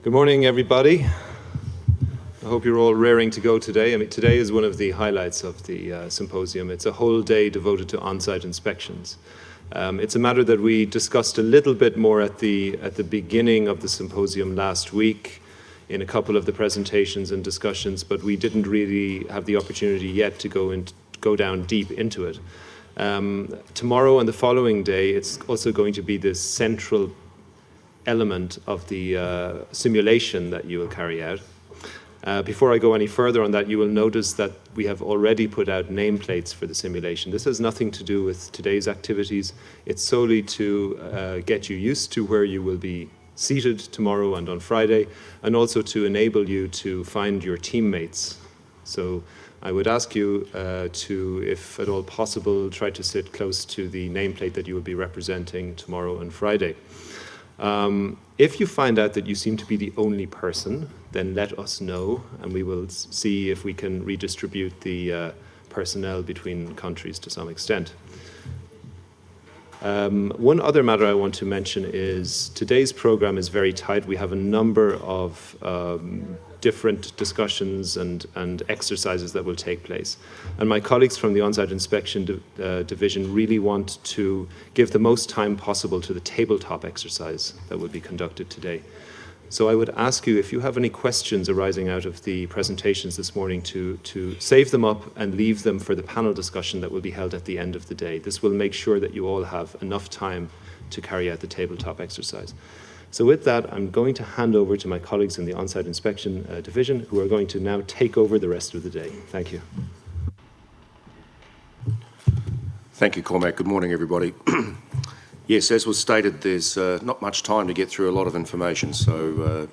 Good morning, everybody. I hope you're all raring to go today. I mean, today is one of the highlights of the symposium. It's a whole day devoted to on-site inspections. It's a matter that we discussed a little bit more at the beginning of the symposium last week in a couple of the presentations and discussions, but we didn't really have the opportunity yet to go down deep into it. Tomorrow and the following day, it's also going to be this central element of the simulation that you will carry out. Before I go any further on that, you will notice that we have already put out nameplates for the simulation. This has nothing to do with today's activities. It's solely to get you used to where you will be seated tomorrow and on Friday, and also to enable you to find your teammates. So I would ask you to, if at all possible, try to sit close to the nameplate that you will be representing tomorrow and Friday. If you find out that you seem to be the only person, then let us know, and we will see if we can redistribute the personnel between countries to some extent. One other matter I want to mention is today's program is very tight. We have a number of different discussions and exercises that will take place. And my colleagues from the On-Site Inspection Division really want to give the most time possible to the tabletop exercise that will be conducted today. So I would ask you, if you have any questions arising out of the presentations this morning, to save them up and leave them for the panel discussion that will be held at the end of the day. This will make sure that you all have enough time to carry out the tabletop exercise. So with that, I'm going to hand over to my colleagues in the On-Site Inspection Division, who are going to now take over the rest of the day. Thank you. Thank you, Cormac. Good morning, everybody. Yes, as was stated, there's not much time to get through a lot of information, so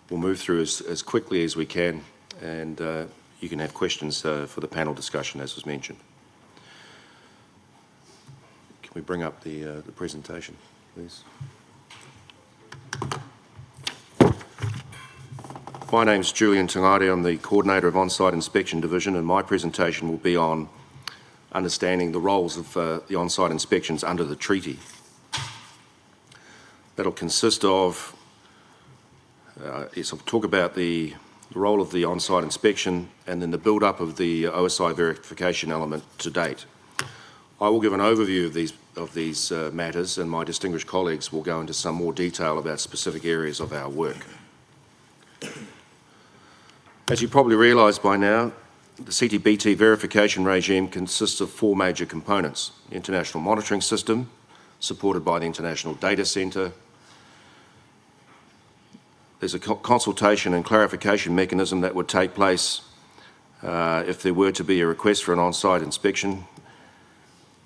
we'll move through as quickly as we can, and you can have questions for the panel discussion, as was mentioned. Can we bring up the presentation, please? My name's Julian Tangati. I'm the Coordinator of On-Site Inspection Division, and my presentation will be on understanding the roles of the on-site inspections under the treaty. That'll consist of, I'll talk about the role of the on-site inspection and then the build-up of the OSI verification element to date. I will give an overview of these matters, and my distinguished colleagues will go into some more detail about specific areas of our work. As you probably realise by now, the CTBT verification regime consists of four major components: the International Monitoring System, supported by the International Data Centre. There's a consultation and clarification mechanism that would take place if there were to be a request for an on-site inspection,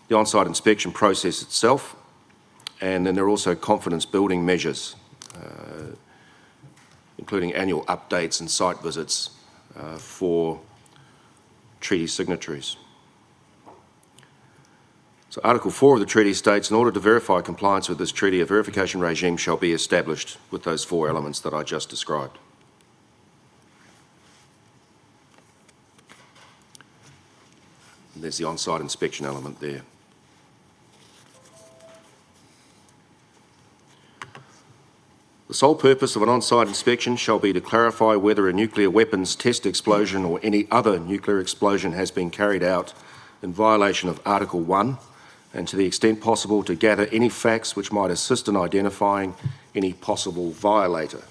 the on-site inspection process itself, and then there are also confidence building measures, including annual updates and site visits for treaty signatories. So Article 4 of the treaty states, in order to verify compliance with this treaty, a verification regime shall be established with those four elements that I just described. And there's the on-site inspection element there. The sole purpose of an on-site inspection shall be to clarify whether a nuclear weapons test explosion or any other nuclear explosion has been carried out in violation of Article 1, and to the extent possible to gather any facts which might assist in identifying any possible violator.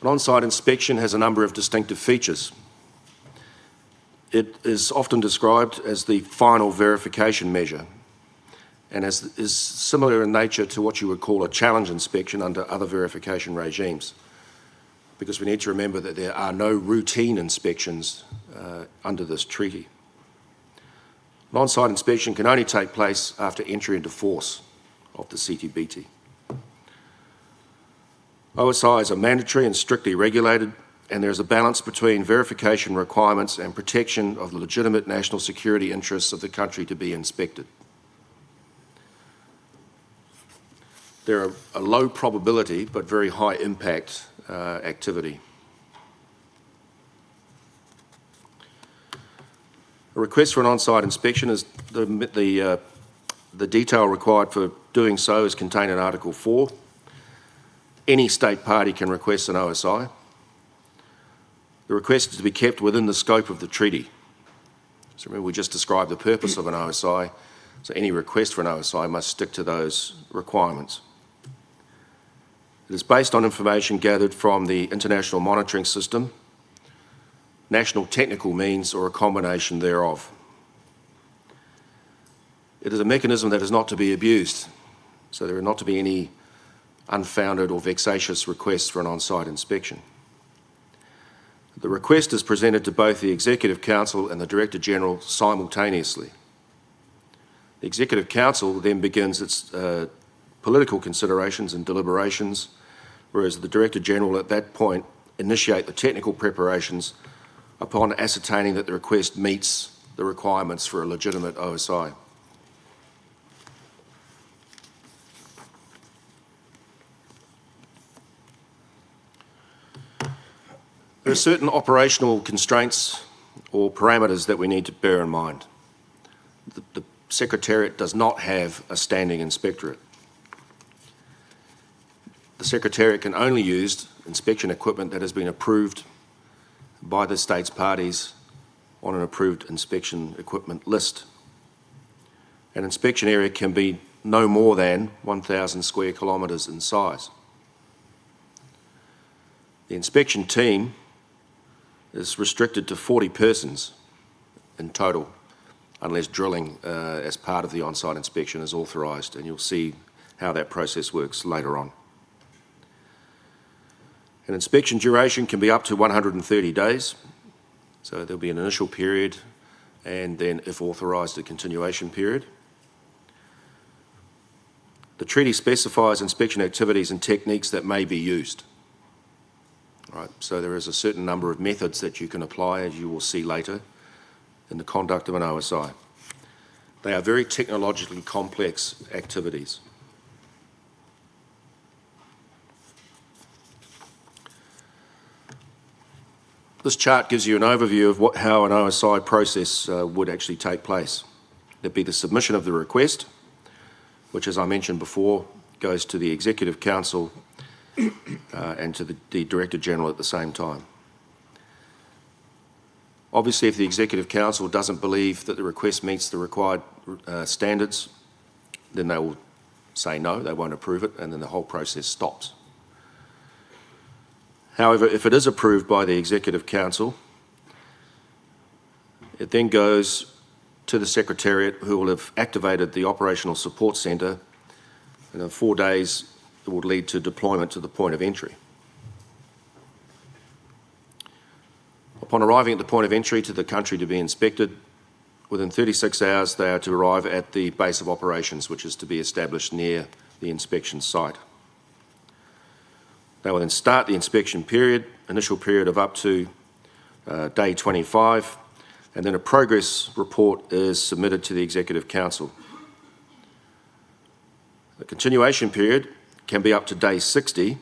An on-site inspection has a number of distinctive features. It is often described as the final verification measure, and is similar in nature to what you would call a challenge inspection under other verification regimes, because we need to remember that there are no routine inspections under this treaty. An on-site inspection can only take place after entry into force of the CTBT. OSIs are mandatory and strictly regulated, and there is a balance between verification requirements and protection of the legitimate national security interests of the country to be inspected. They're a low probability but very high impact activity. A request for an on-site inspection is the detail required for doing so is contained in Article 4. Any state party can request an OSI. The request is to be kept within the scope of the treaty. So remember, we just described the purpose of an OSI, so any request for an OSI must stick to those requirements. It is based on information gathered from the International Monitoring System, national technical means, or a combination thereof. It is a mechanism that is not to be abused, so there are not to be any unfounded or vexatious requests for an on-site inspection. The request is presented to both the Executive Council and the Director General simultaneously. The Executive Council then begins its political considerations and deliberations, whereas the Director General at that point initiate the technical preparations upon ascertaining that the request meets the requirements for a legitimate OSI. There are certain operational constraints or parameters that we need to bear in mind. The Secretariat does not have a standing inspectorate. The Secretariat can only use inspection equipment that has been approved by the state's parties on an approved inspection equipment list. An inspection area can be no more than 1,000 square kilometres in size. The inspection team is restricted to 40 persons in total, unless drilling as part of the on-site inspection is authorised, and you'll see how that process works later on. An inspection duration can be up to 130 days, so there'll be an initial period and then, if authorised, a continuation period. The treaty specifies inspection activities and techniques that may be used. Right, so there is a certain number of methods that you can apply, as you will see later, in the conduct of an OSI. They are very technologically complex activities. This chart gives you an overview of how an OSI process would actually take place. There'd be the submission of the request, which, as I mentioned before, goes to the Executive Council and to the Director General at the same time. Obviously, if the Executive Council doesn't believe that the request meets the required standards, then they will say no, they won't approve it, and then the whole process stops. However, if it is approved by the Executive Council, it then goes to the Secretariat, who will have activated the Operational Support Centre, and in 4 days it will lead to deployment to the point of entry. Upon arriving at the point of entry to the country to be inspected, within 36 hours they are to arrive at the base of operations, which is to be established near the inspection site. They will then start the inspection period, initial period of up to day 25, and then a progress report is submitted to the Executive Council. The continuation period can be up to day 60,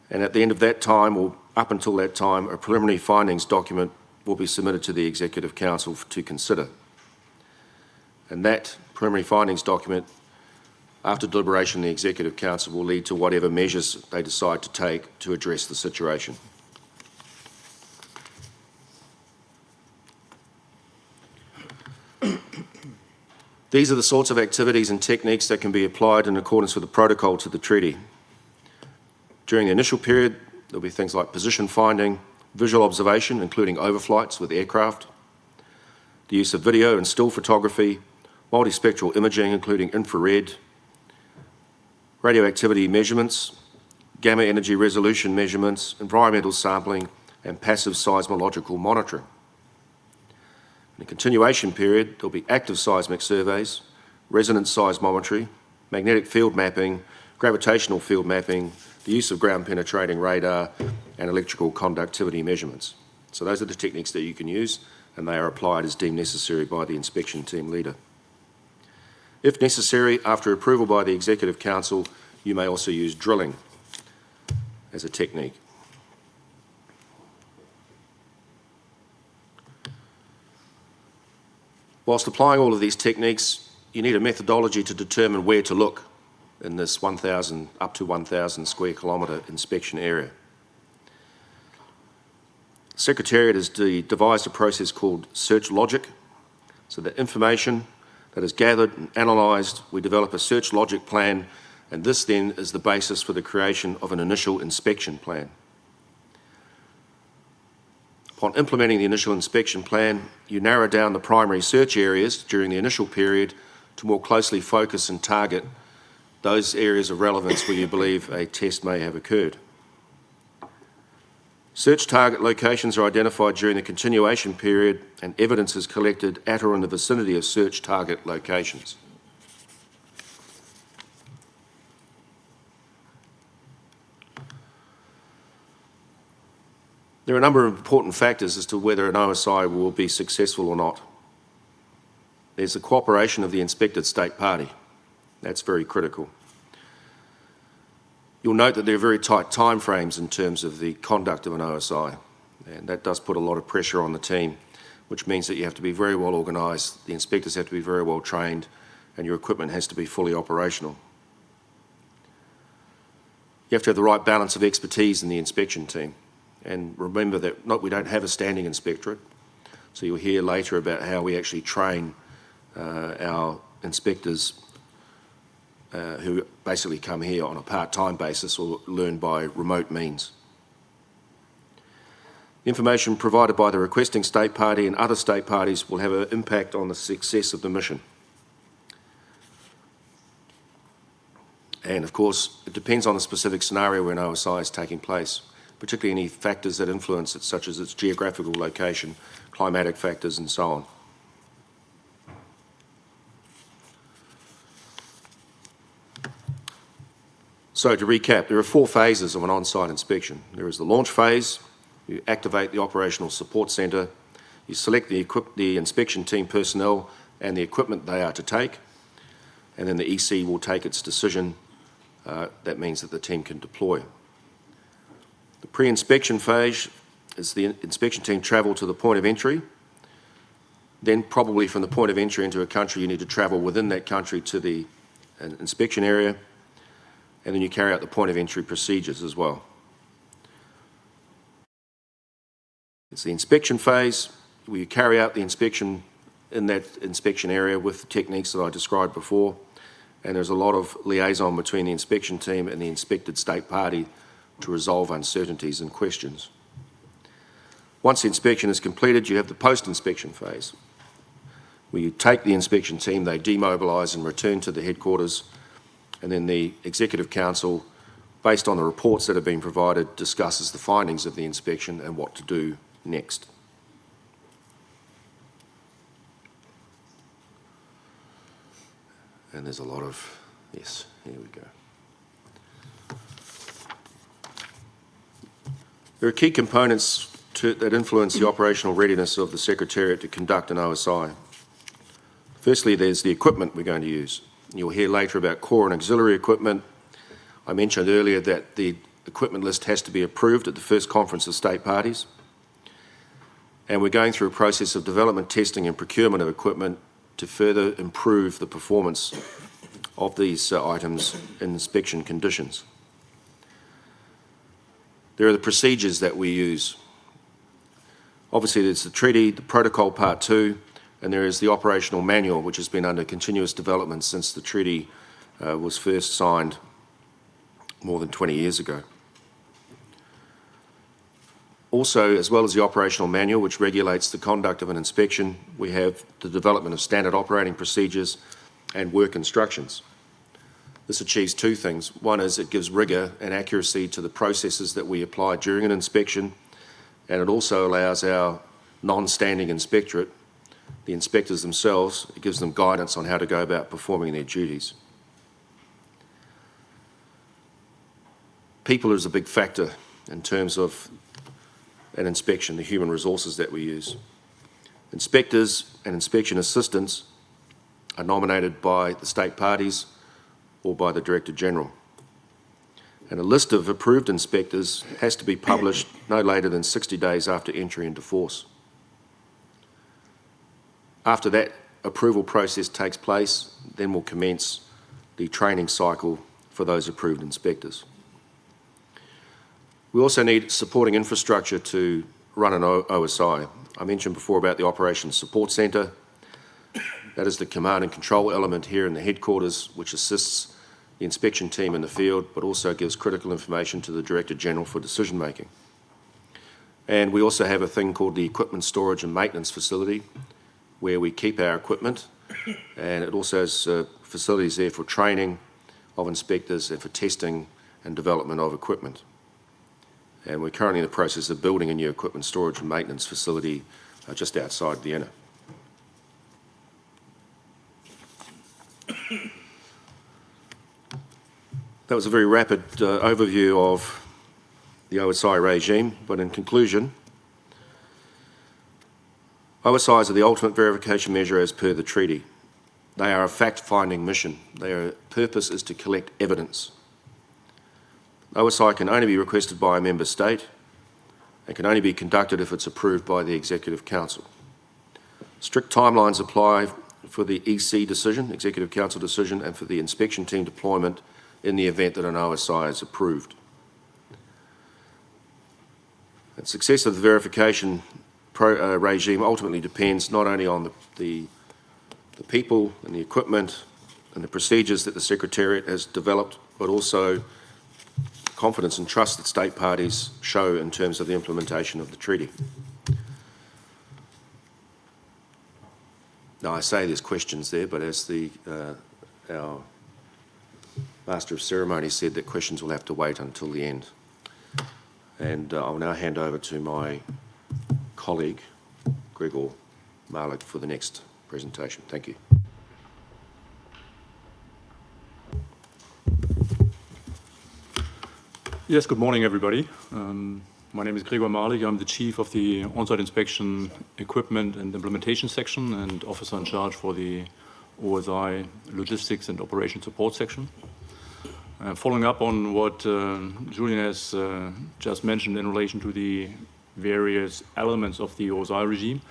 and at the end of that time, or up until that time, a preliminary findings document will be submitted to the Executive Council to consider. And that preliminary findings document, after deliberation, the Executive Council will lead to whatever measures they decide to take to address the situation. These are the sorts of activities and techniques that can be applied in accordance with the protocol to the treaty. During the initial period, there'll be things like position finding, visual observation, including overflights with aircraft, the use of video and still photography, multispectral imaging, including infrared, radioactivity measurements, gamma energy resolution measurements, environmental sampling, and passive seismological monitoring. In the continuation period, there'll be active seismic surveys, resonance seismometry, magnetic field mapping, gravitational field mapping, the use of ground penetrating radar, and electrical conductivity measurements. So those are the techniques that you can use, and they are applied as deemed necessary by the inspection team leader. If necessary, after approval by the Executive Council, you may also use drilling as a technique. Whilst applying all of these techniques, you need a methodology to determine where to look in this 1,000 up to 1,000 square kilometre inspection area. The Secretariat has devised a process called search logic, so that information that is gathered and analysed, we develop a search logic plan, and this then is the basis for the creation of an initial inspection plan. Upon implementing the initial inspection plan, you narrow down the primary search areas during the initial period to more closely focus and target those areas of relevance where you believe a test may have occurred. Search target locations are identified during the continuation period, and evidence is collected at or in the vicinity of search target locations. There are a number of important factors as to whether an OSI will be successful or not. There's the cooperation of the inspected state party. That's very critical. You'll note that there are very tight timeframes in terms of the conduct of an OSI, and that does put a lot of pressure on the team. which means that you have to be very well organised, the inspectors have to be very well trained, and your equipment has to be fully operational. You have to have the right balance of expertise in the inspection team. And remember that we don't have a standing inspectorate, so you'll hear later about how we actually train our inspectors who basically come here on a part-time basis or learn by remote means. The information provided by the requesting state party and other state parties will have an impact on the success of the mission. And of course, it depends on the specific scenario where an OSI is taking place, particularly any factors that influence it, such as its geographical location, climatic factors, and so on. So to recap, there are 4 phases of an on-site inspection. There is the launch phase. You activate the operational support centre. You select the inspection team personnel and the equipment they are to take. And then the EC will take its decision. That means that the team can deploy. The pre-inspection phase is the inspection team travel to the point of entry. Then probably from the point of entry into a country, you need to travel within that country to the inspection area. And then you carry out the point of entry procedures as well. It's the inspection phase where you carry out the inspection in that inspection area with the techniques that I described before. And there's a lot of liaison between the inspection team and the inspected state party to resolve uncertainties and questions. Once the inspection is completed, you have the post-inspection phase, where you take the inspection team, they demobilise and return to the headquarters, and then the Executive Council, based on the reports that have been provided, discusses the findings of the inspection and what to do next. And there's a lot of, yes, here we go. There are key components that influence the operational readiness of the Secretariat to conduct an OSI. Firstly, there's the equipment we're going to use. You'll hear later about core and auxiliary equipment. I mentioned earlier that the equipment list has to be approved at the first conference of state parties. And we're going through a process of development, testing and procurement of equipment to further improve the performance of these items in inspection conditions. There are the procedures that we use. Obviously, there's the treaty, the protocol part 2, and there is the operational manual, which has been under continuous development since the treaty was first signed more than 20 years ago. Also, as well as the operational manual, which regulates the conduct of an inspection, we have the development of standard operating procedures and work instructions. This achieves 2 things. One is it gives rigour and accuracy to the processes that we apply during an inspection, and it also allows our non-standing inspectorate, the inspectors themselves, it gives them guidance on how to go about performing their duties. People is a big factor in terms of an inspection, the human resources that we use. Inspectors and inspection assistants are nominated by the state parties or by the Director General. And a list of approved inspectors has to be published no later than 60 days after entry into force. After that approval process takes place, then we'll commence the training cycle for those approved inspectors. We also need supporting infrastructure to run an OSI. I mentioned before about the Operations Support Centre. That is the command and control element here in the headquarters, which assists the inspection team in the field, but also gives critical information to the Director General for decision making. And we also have a thing called the Equipment Storage and Maintenance Facility, where we keep our equipment, and it also has facilities there for training of inspectors and for testing and development of equipment. And we're currently in the process of building a new equipment storage and maintenance facility just outside Vienna. That was a very rapid overview of the OSI regime, but in conclusion, OSIs are the ultimate verification measure as per the treaty. They are a fact-finding mission. Their purpose is to collect evidence. OSI can only be requested by a member state and can only be conducted if it's approved by the Executive Council. Strict timelines apply for the EC decision, Executive Council decision, and for the inspection team deployment in the event that an OSI is approved. The success of the verification regime ultimately depends not only on the people and the equipment and the procedures that the Secretariat has developed, but also confidence and trust that state parties show in terms of the implementation of the treaty. Now, I say there's questions there, but as our Master of Ceremonies said, that questions will have to wait until the end. And I'll now hand over to my colleague, Gregor Malik, for the next presentation. Thank you. Yes, good morning, everybody. My name is Gregor Malik. I'm the Chief of the On-Site Inspection Equipment and Implementation Section and Officer in charge for the OSI Logistics and Operation Support Section. Following up on what Julian has just mentioned in relation to the various elements of the OSI regime,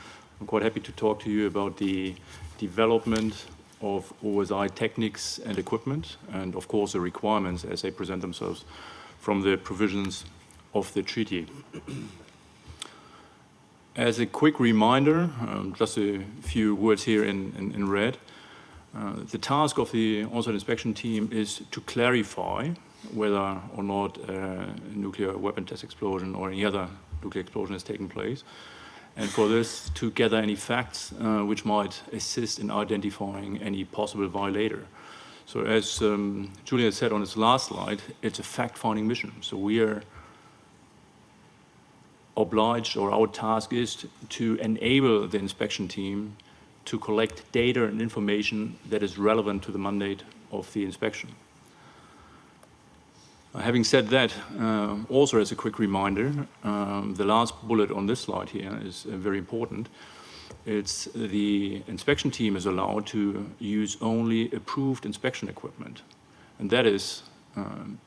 I'm quite happy to talk to you about the development of OSI techniques and equipment, and of course the requirements as they present themselves from the provisions of the treaty. As a quick reminder, just a few words here in red. The task of the on-site inspection team is to clarify whether or not a nuclear weapon test explosion or any other nuclear explosion has taken place, and for this to gather any facts which might assist in identifying any possible violator. So as Julian said on his last slide, it's a fact-finding mission. So we are obliged, or our task is to enable the inspection team to collect data and information that is relevant to the mandate of the inspection. Having said that, also as a quick reminder, the last bullet on this slide here is very important. It's the inspection team is allowed to use only approved inspection equipment. And that is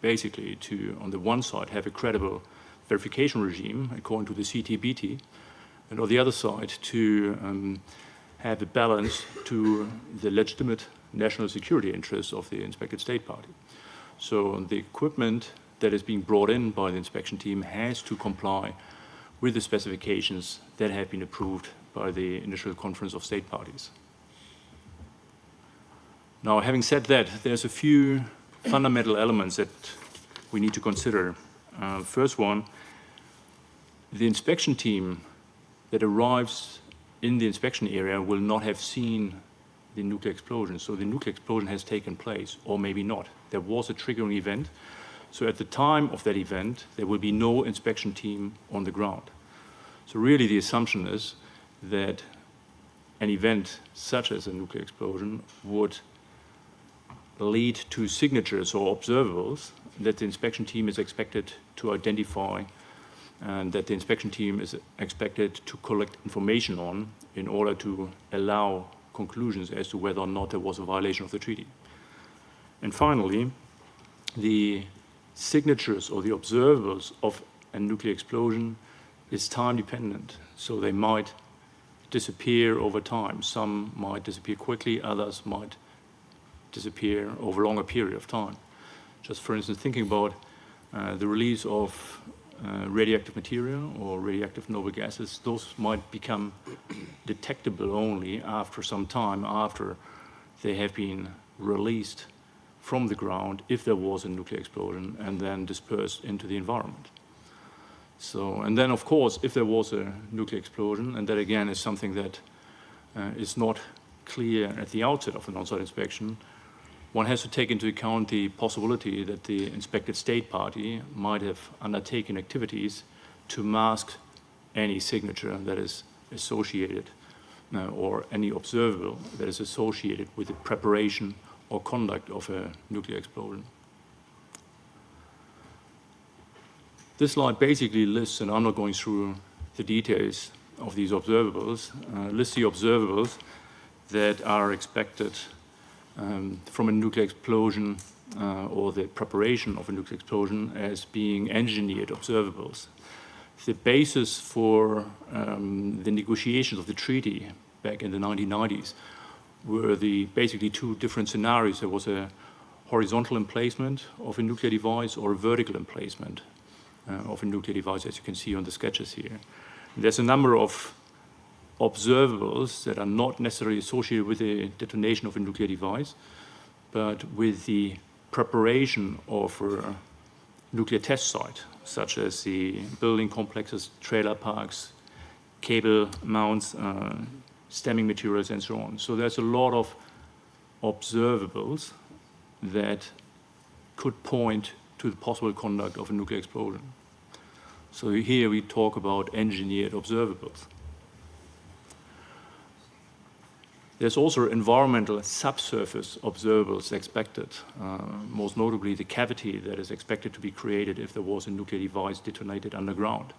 basically to, on the one side, have a credible verification regime according to the CTBT, and on the other side, to have a balance to the legitimate national security interests of the inspected state party. So the equipment that is being brought in by the inspection team has to comply with the specifications that have been approved by the initial conference of state parties. Now, having said that, there's a few fundamental elements that we need to consider. First one, the inspection team that arrives in the inspection area will not have seen the nuclear explosion. So the nuclear explosion has taken place, or maybe not. There was a triggering event. So at the time of that event, there will be no inspection team on the ground. So really the assumption is that an event such as a nuclear explosion would lead to signatures or observables that the inspection team is expected to identify and that the inspection team is expected to collect information on in order to allow conclusions as to whether or not there was a violation of the treaty. And finally, the signatures or the observables of a nuclear explosion is time dependent, so they might disappear over time. Some might disappear quickly, others might disappear over a longer period of time. Just for instance, thinking about the release of radioactive material or radioactive noble gases, those might become detectable only after some time after they have been released from the ground if there was a nuclear explosion and then dispersed into the environment. So, and then of course, if there was a nuclear explosion, and that again is something that is not clear at the outset of an on-site inspection, one has to take into account the possibility that the inspected state party might have undertaken activities to mask any signature that is associated or any observable that is associated with the preparation or conduct of a nuclear explosion. This slide basically lists, and I'm not going through the details of these observables, lists the observables that are expected from a nuclear explosion or the preparation of a nuclear explosion as being engineered observables. The basis for the negotiations of the treaty back in the 1990s were basically two different scenarios. There was a horizontal emplacement of a nuclear device or a vertical emplacement of a nuclear device, as you can see on the sketches here. And there's a number of observables that are not necessarily associated with the detonation of a nuclear device, but with the preparation of a nuclear test site, such as the building complexes, trailer parks, cable mounts, stemming materials, and so on. So there's a lot of observables that could point to the possible conduct of a nuclear explosion. So here we talk about engineered observables. There's also environmental subsurface observables expected, most notably the cavity that is expected to be created if there was a nuclear device detonated underground.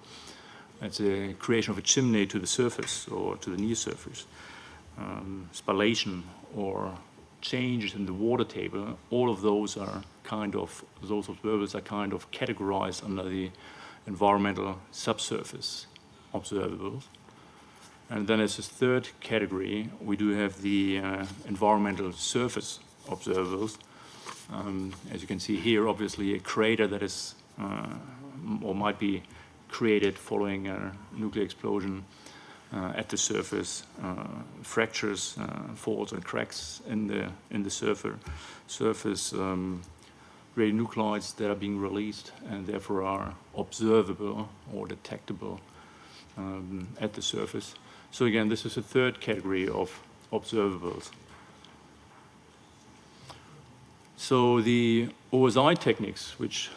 It's a creation of a chimney to the surface or to the near surface, spallation or changes in the water table. All of those are those observables are kind of categorized under the environmental subsurface observables. And then as a third category, we do have the environmental surface observables. As you can see here, obviously a crater that is or might be created following a nuclear explosion at the surface, fractures, faults and cracks in the surface, radionuclides that are being released and therefore are observable or detectable at the surface. So again, this is a third category of observables. So the OSI techniques, which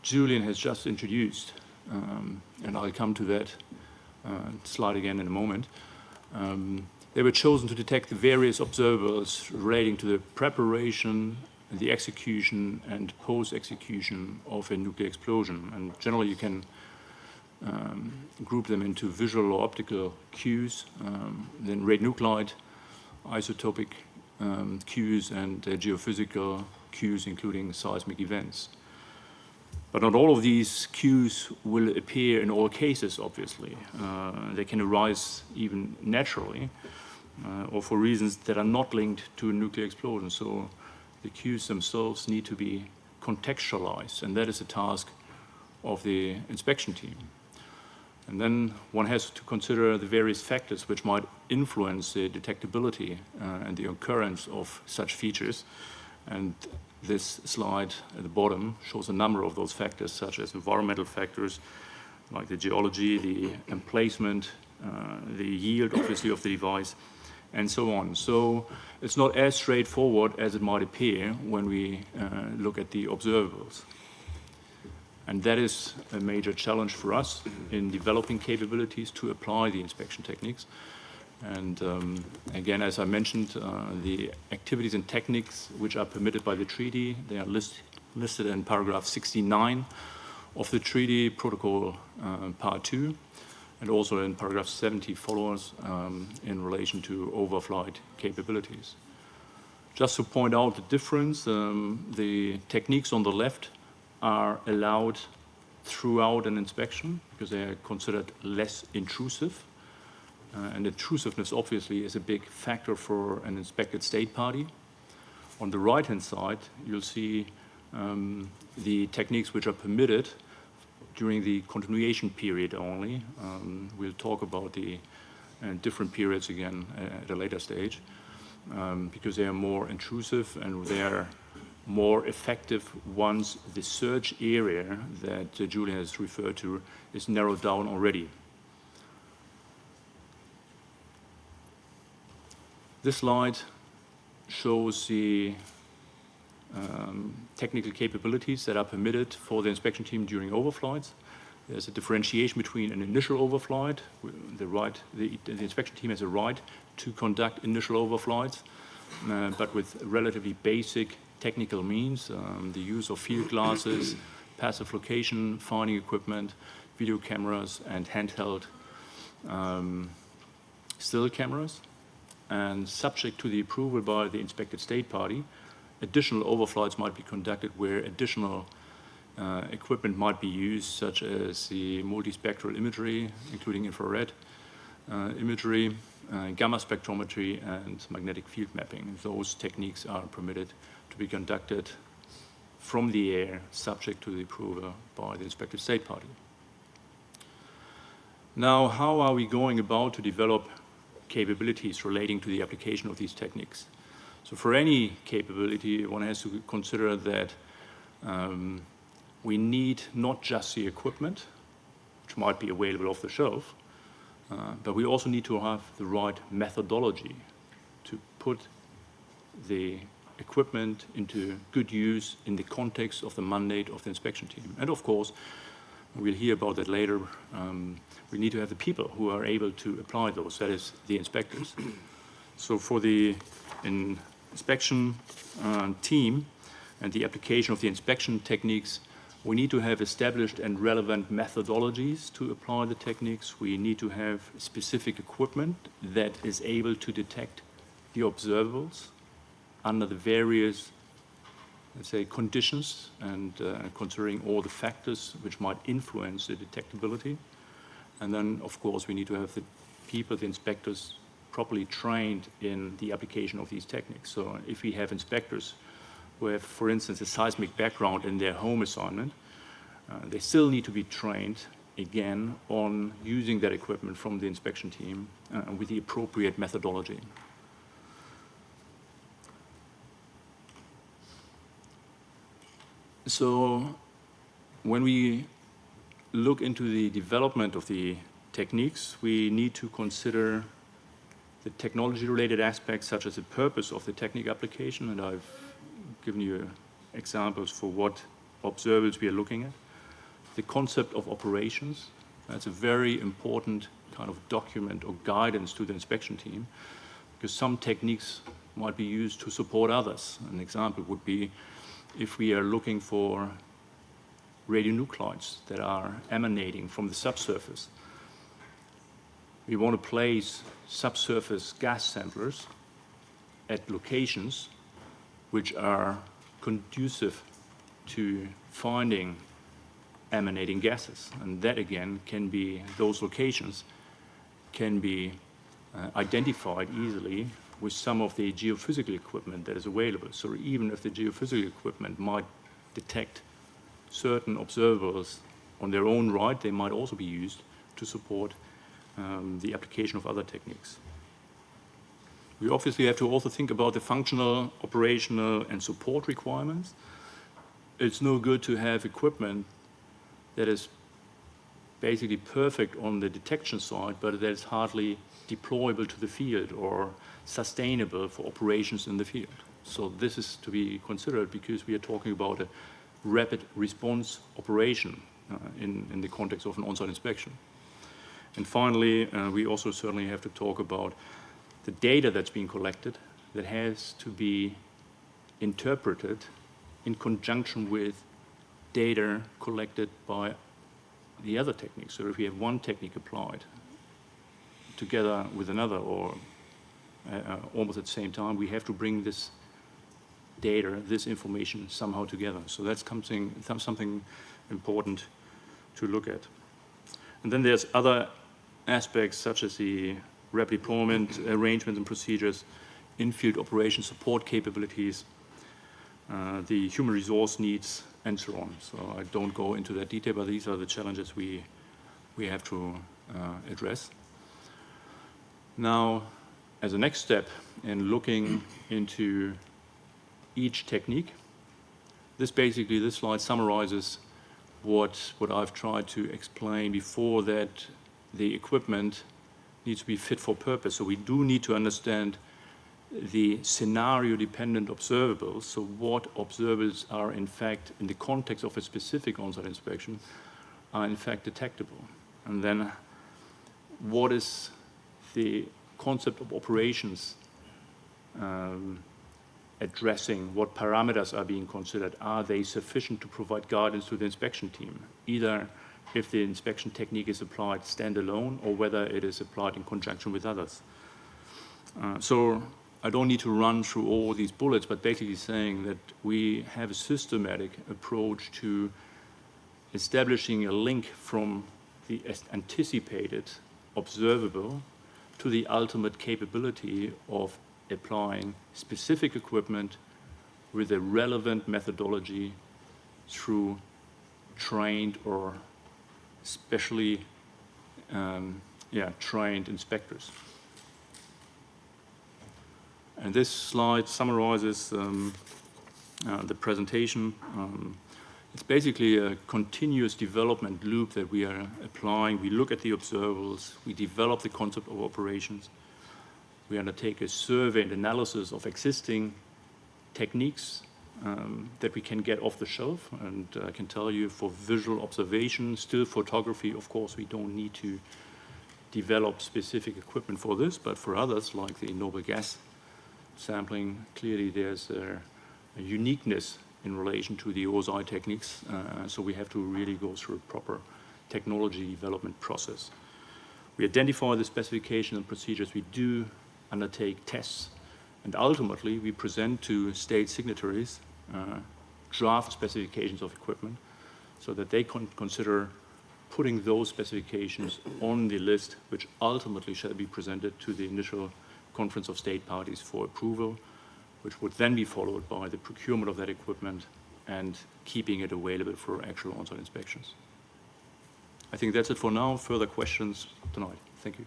Julian has just introduced, and I'll come to that slide again in a moment, they were chosen to detect the various observables relating to the preparation, the execution, and post-execution of a nuclear explosion. And generally you can group them into visual or optical cues, then radionuclide, isotopic cues, and geophysical cues, including seismic events. But not all of these cues will appear in all cases, obviously. They can arise even naturally or for reasons that are not linked to a nuclear explosion. So the cues themselves need to be contextualized, and that is the task of the inspection team. And then one has to consider the various factors which might influence the detectability and the occurrence of such features. And this slide at the bottom shows a number of those factors, such as environmental factors, like the geology, the emplacement, the yield, obviously, of the device, and so on. So it's not as straightforward as it might appear when we look at the observables. And that is a major challenge for us in developing capabilities to apply the inspection techniques. And again, as I mentioned, the activities and techniques which are permitted by the treaty, they are listed in paragraph 69 of the treaty protocol part 2, and also in paragraph 70 followers in relation to overflight capabilities. Just to point out the difference, the techniques on the left are allowed throughout an inspection because they are considered less intrusive. And intrusiveness obviously is a big factor for an inspected state party. On the right-hand side, you'll see the techniques which are permitted during the continuation period only. We'll talk about the different periods again at a later stage because they are more intrusive and they are more effective once the search area that Julian has referred to is narrowed down already. This slide shows the technical capabilities that are permitted for the inspection team during overflights. There's a differentiation between an initial overflight. The inspection team has a right to conduct initial overflights, but with relatively basic technical means, the use of field glasses, passive location, finding equipment, video cameras, and handheld still cameras. And subject to the approval by the inspected state party, additional overflights might be conducted where additional equipment might be used, such as the multispectral imagery, including infrared imagery, gamma spectrometry and magnetic field mapping. Those techniques are permitted to be conducted from the air, subject to the approval by the inspected state party. Now, how are we going about to develop capabilities relating to the application of these techniques? So for any capability, one has to consider that we need not just the equipment, which might be available off the shelf, but we also need to have the right methodology to put the equipment into good use in the context of the mandate of the inspection team. And of course, we'll hear about that later, we need to have the people who are able to apply those, that is, the inspectors. So for the inspection team and the application of the inspection techniques, we need to have established and relevant methodologies to apply the techniques. We need to have specific equipment that is able to detect the observables under the various, let's say, conditions and considering all the factors which might influence the detectability. And then, of course, we need to have the people, the inspectors, properly trained in the application of these techniques. So if we have inspectors who have, for instance, a seismic background in their home assignment, they still need to be trained, again, on using that equipment from the inspection team with the appropriate methodology. So when we look into the development of the techniques, we need to consider the technology-related aspects such as the purpose of the technique application, and I've given you examples for what observables we are looking at. The concept of operations, that's a very important kind of document or guidance to the inspection team, because some techniques might be used to support others. An example would be if we are looking for radionuclides that are emanating from the subsurface. We want to place subsurface gas samplers at locations which are conducive to finding emanating gases. And that, again, can be, those locations can be identified easily with some of the geophysical equipment that is available. So even if the geophysical equipment might detect certain observables on their own right, they might also be used to support the application of other techniques. We obviously have to also think about the functional, operational, and support requirements. It's no good to have equipment that is basically perfect on the detection side, but that is hardly deployable to the field or sustainable for operations in the field. So this is to be considered because we are talking about a rapid response operation in the context of an on-site inspection. And finally, we also certainly have to talk about the data that's being collected that has to be interpreted in conjunction with data collected by the other techniques. So if we have one technique applied together with another or almost at the same time, we have to bring this data, this information somehow together. So that's something important to look at. And then there's other aspects such as the rapid deployment arrangements and procedures, in-field operation support capabilities, the human resource needs, and so on. So I don't go into that detail, but these are the challenges we have to address. Now, as a next step in looking into each technique, this slide summarizes what I've tried to explain before, that the equipment needs to be fit for purpose. So we do need to understand the scenario-dependent observables, so what observables are in fact, in the context of a specific on-site inspection, are in fact detectable. And then what is the concept of operations addressing, what parameters are being considered? Are they sufficient to provide guidance to the inspection team, either if the inspection technique is applied standalone or whether it is applied in conjunction with others? So I don't need to run through all these bullets, but basically saying that we have a systematic approach to establishing a link from the anticipated observable to the ultimate capability of applying specific equipment with a relevant methodology through trained or specially trained inspectors. And this slide summarizes the presentation. It's basically a continuous development loop that we are applying. We look at the observables, we develop the concept of operations, we undertake a survey and analysis of existing techniques that we can get off the shelf. And I can tell you, for visual observation, still photography, of course, we don't need to develop specific equipment for this, but for others, like the noble gas sampling, clearly there's a uniqueness in relation to the OSI techniques, so we have to really go through a proper technology development process. We identify the specification and procedures, we do undertake tests, and ultimately we present to state signatories draft specifications of equipment so that they can consider putting those specifications on the list, which ultimately shall be presented to the initial Conference of State Parties for approval, which would then be followed by the procurement of that equipment and keeping it available for actual on-site inspections. I think that's it for now. Further questions tonight. Thank you.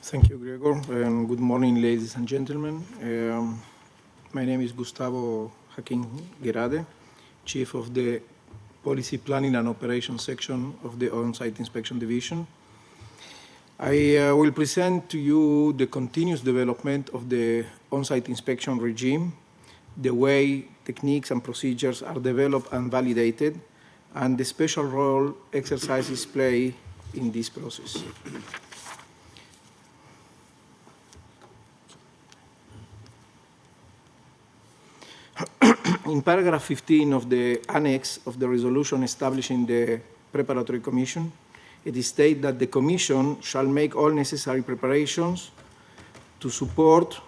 Thank you, Gregor, and good morning, ladies and gentlemen. My name is Gustavo Joaquin Gerade, Chief of the Policy Planning and Operations Section of the On-Site Inspection Division. I will present to you the continuous development of the on-site inspection regime, the way techniques and procedures are developed and validated, and the special role exercises play in this process. In paragraph 15 of the annex of the resolution establishing the preparatory commission, it is stated that the commission shall make all necessary preparations to support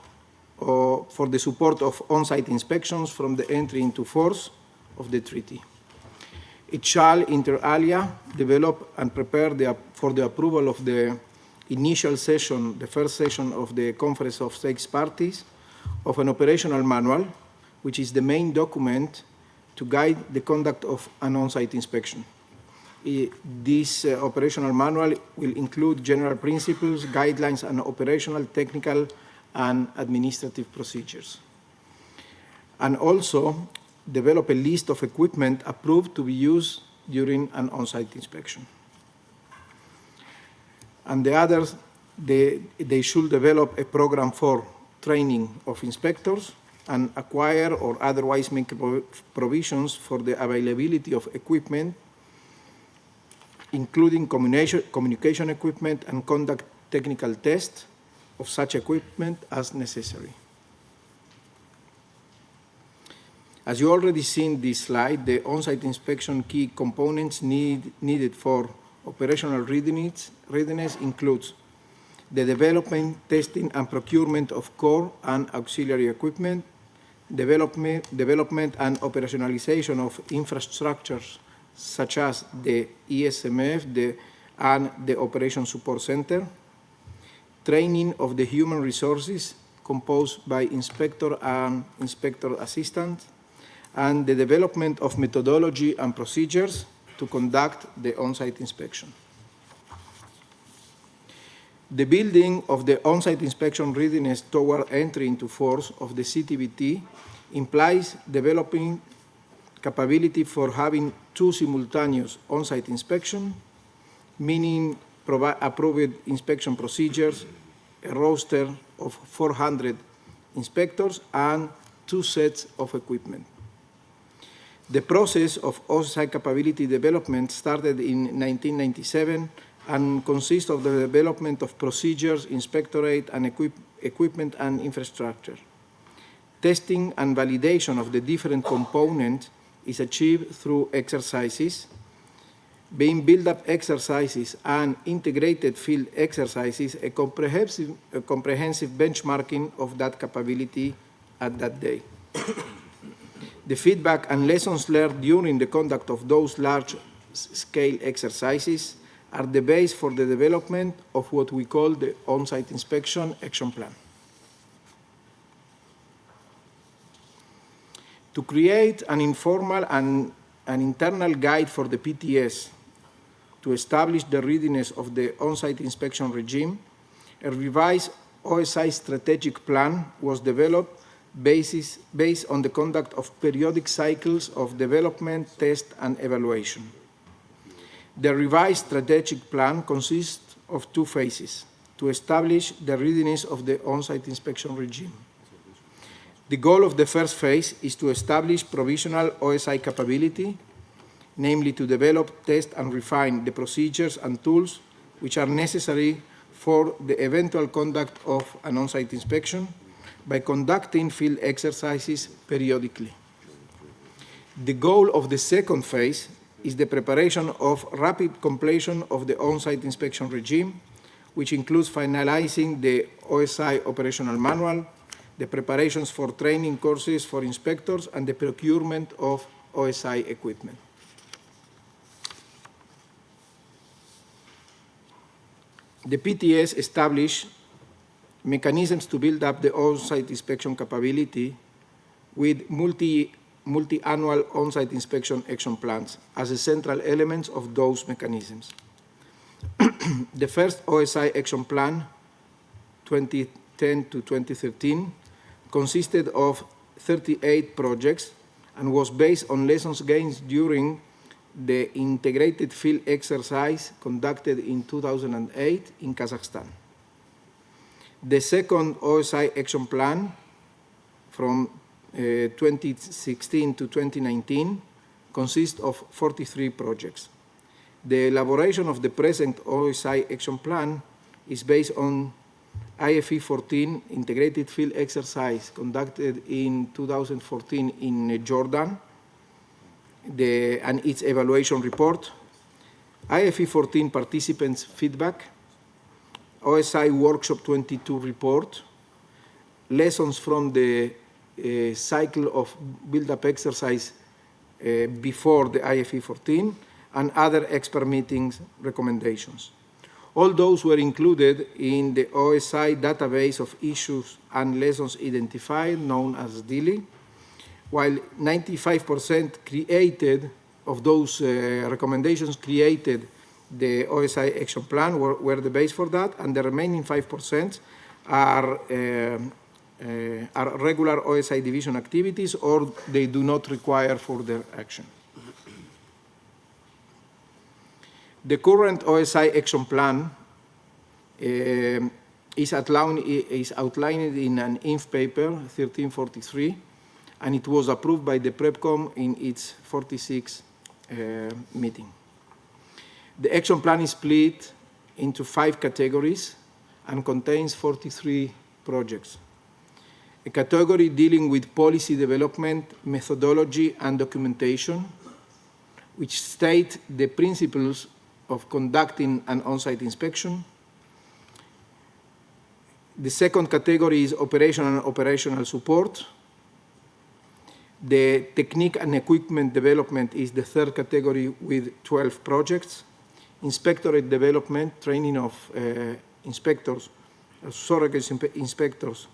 or for the support of on-site inspections from the entry into force of the treaty. It shall, inter alia, develop and prepare for the approval of the initial session, the first session of the Conference of States Parties, of an operational manual, which is the main document to guide the conduct of an on-site inspection. This operational manual will include general principles, guidelines, and operational, technical, and administrative procedures. And also develop a list of equipment approved to be used during an on-site inspection. And the others, they should develop a program for training of inspectors and acquire or otherwise make provisions for the availability of equipment, including communication equipment, and conduct technical tests of such equipment as necessary. As you already seen this slide, the on-site inspection key components needed for operational readiness includes the development, testing, and procurement of core and auxiliary equipment, development and operationalization of infrastructures such as the ESMF and the Operation Support Center, training of the human resources composed by inspector and inspector assistants, and the development of methodology and procedures to conduct the on-site inspection. The building of the on-site inspection readiness toward entry into force of the CTBT implies developing capability for having two simultaneous on-site inspections, meaning approved inspection procedures, a roster of 400 inspectors, and 2 sets of equipment. The process of OSI capability development started in 1997 and consists of the development of procedures, inspectorate, and equipment and infrastructure. Testing and validation of the different components is achieved through exercises, being build-up exercises and integrated field exercises, a comprehensive benchmarking of that capability at that day. The feedback and lessons learned during the conduct of those large scale exercises are the base for the development of what we call the on-site inspection action plan. To create an informal and an internal guide for the PTS to establish the readiness of the on-site inspection regime, a revised OSI strategic plan was developed based on the conduct of periodic cycles of development, test, and evaluation. The revised strategic plan consists of two phases to establish the readiness of the on-site inspection regime. The goal of the first phase is to establish provisional OSI capability, namely to develop, test, and refine the procedures and tools which are necessary for the eventual conduct of an on-site inspection by conducting field exercises periodically. The goal of the second phase is the preparation of rapid completion of the on-site inspection regime, which includes finalizing the OSI operational manual, the preparations for training courses for inspectors, and the procurement of OSI equipment. The PTS established mechanisms to build up the on-site inspection capability with multi-annual on-site inspection action plans as the central elements of those mechanisms. The first OSI action plan, 2010 to 2013, consisted of 38 projects and was based on lessons gained during the integrated field exercise conducted in 2008 in Kazakhstan. The second OSI action plan from 2016 to 2019 consists of 43 projects. The elaboration of the present OSI action plan is based on IFE 14 integrated field exercise conducted in 2014 in Jordan, and its evaluation report, IFE 14 participants' feedback, OSI Workshop 22 report, lessons from the cycle of build-up exercise before the IFE 14, and other expert meetings recommendations. All those were included in the OSI database of issues and lessons identified, known as DILI, while 95% created of those recommendations created the OSI action plan, were the base for that, and the remaining 5% are regular OSI division activities, or they do not require further action. The current OSI action plan is outlined in an INF paper, 1343, and it was approved by the PrepCom in its 46th meeting. The action plan is split into 5 categories and contains 43 projects. A category dealing with policy development, methodology, and documentation, which state the principles of conducting an on-site inspection. The second category is operation and operational support. The technique and equipment development is the third category with 12 projects. Inspectorate development, training of inspectors, surrogate inspectors,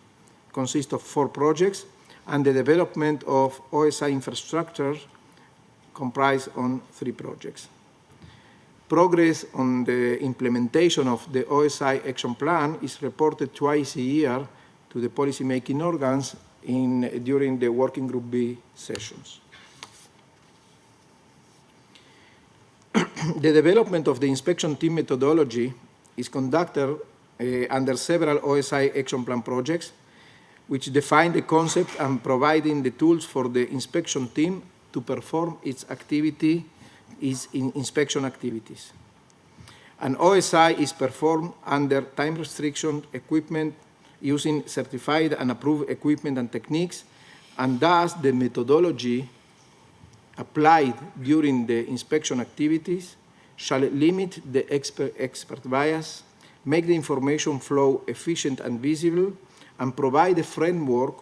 consists of 4 projects, and the development of OSI infrastructure comprised on 3 projects. Progress on the implementation of the OSI action plan is reported twice a year to the policy-making organs during the Working Group B sessions. The development of the inspection team methodology is conducted under several OSI action plan projects, which define the concept and providing the tools for the inspection team to perform its inspection activities. An OSI is performed under time restriction equipment using certified and approved equipment and techniques, and thus the methodology applied during the inspection activities shall limit the expert bias, make the information flow efficient and visible, and provide a framework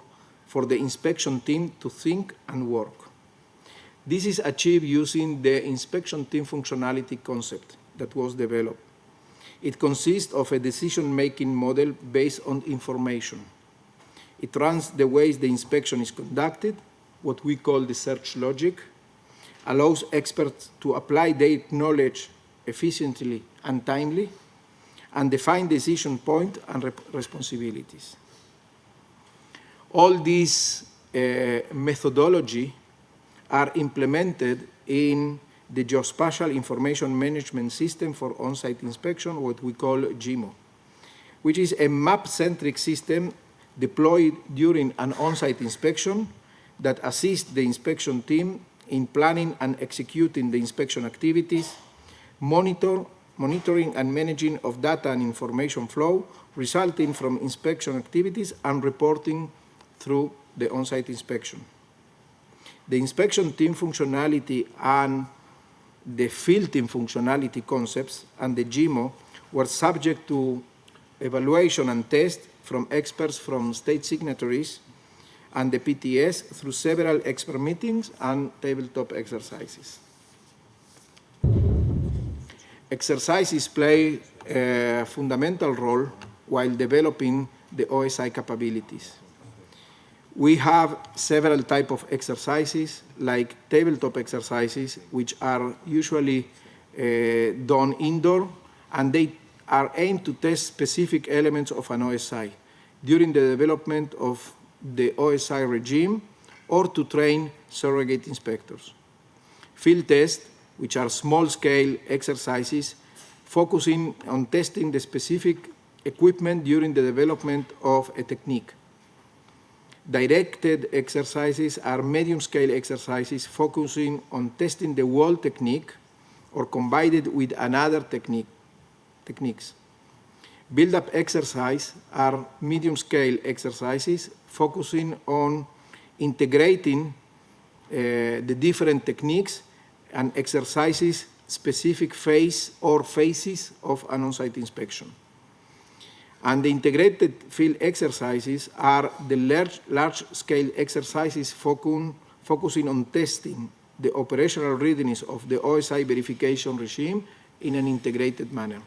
for the inspection team to think and work. This is achieved using the inspection team functionality concept that was developed. It consists of a decision-making model based on information. It runs the ways the inspection is conducted, what we call the search logic, allows experts to apply their knowledge efficiently and timely, and define decision points and responsibilities. All these methodology are implemented in the Geospatial Information Management System for On-Site Inspection, what we call GIMO, which is a map-centric system deployed during an on-site inspection that assists the inspection team in planning and executing the inspection activities, monitoring and managing of data and information flow resulting from inspection activities, and reporting through the on-site inspection. The inspection team functionality and the field team functionality concepts and the GIMO were subject to evaluation and test from experts from state signatories and the PTS through several expert meetings and tabletop exercises. Exercises play a fundamental role while developing the OSI capabilities. We have several types of exercises, like tabletop exercises, which are usually done indoor, and they are aimed to test specific elements of an OSI during the development of the OSI regime or to train surrogate inspectors. Field tests, which are small-scale exercises focusing on testing the specific equipment during the development of a technique. Directed exercises are medium-scale exercises focusing on testing the wall technique or combined with another techniques. Build-up exercises are medium-scale exercises focusing on integrating the different techniques and exercises specific phase or phases of an on-site inspection. And the integrated field exercises are the large-scale exercises focusing on testing the operational readiness of the OSI verification regime in an integrated manner.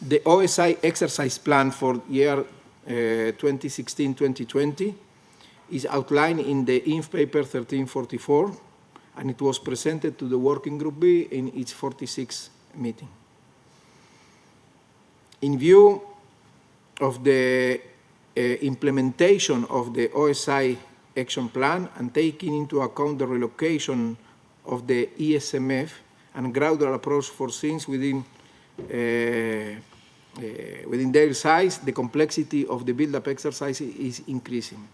The OSI exercise plan for year 2016-2020 is outlined in the INF paper 1344, and it was presented to the Working Group B in its 46th meeting. In view of the implementation of the OSI action plan and taking into account the relocation of the ESMF and gradual approach for scenes within their size, the complexity of the build-up exercise is increasing.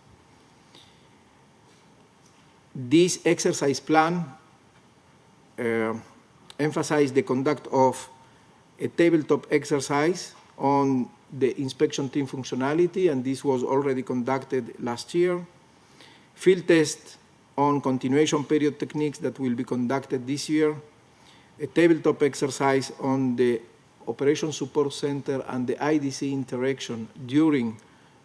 This exercise plan emphasized the conduct of a tabletop exercise on the inspection team functionality, and this was already conducted last year. Field tests on continuation period techniques that will be conducted this year. A tabletop exercise on the Operation Support Center and the IDC interaction during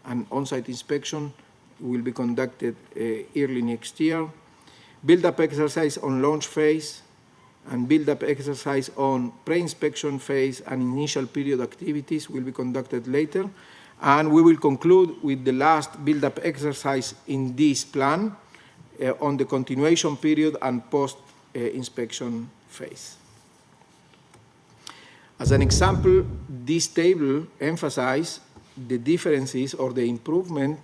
an on-site inspection will be conducted early next year. Build-up exercise on launch phase and build-up exercise on pre-inspection phase and initial period activities will be conducted later. And we will conclude with the last build-up exercise in this plan on the continuation period and post-inspection phase. As an example, this table emphasizes the differences or the improvement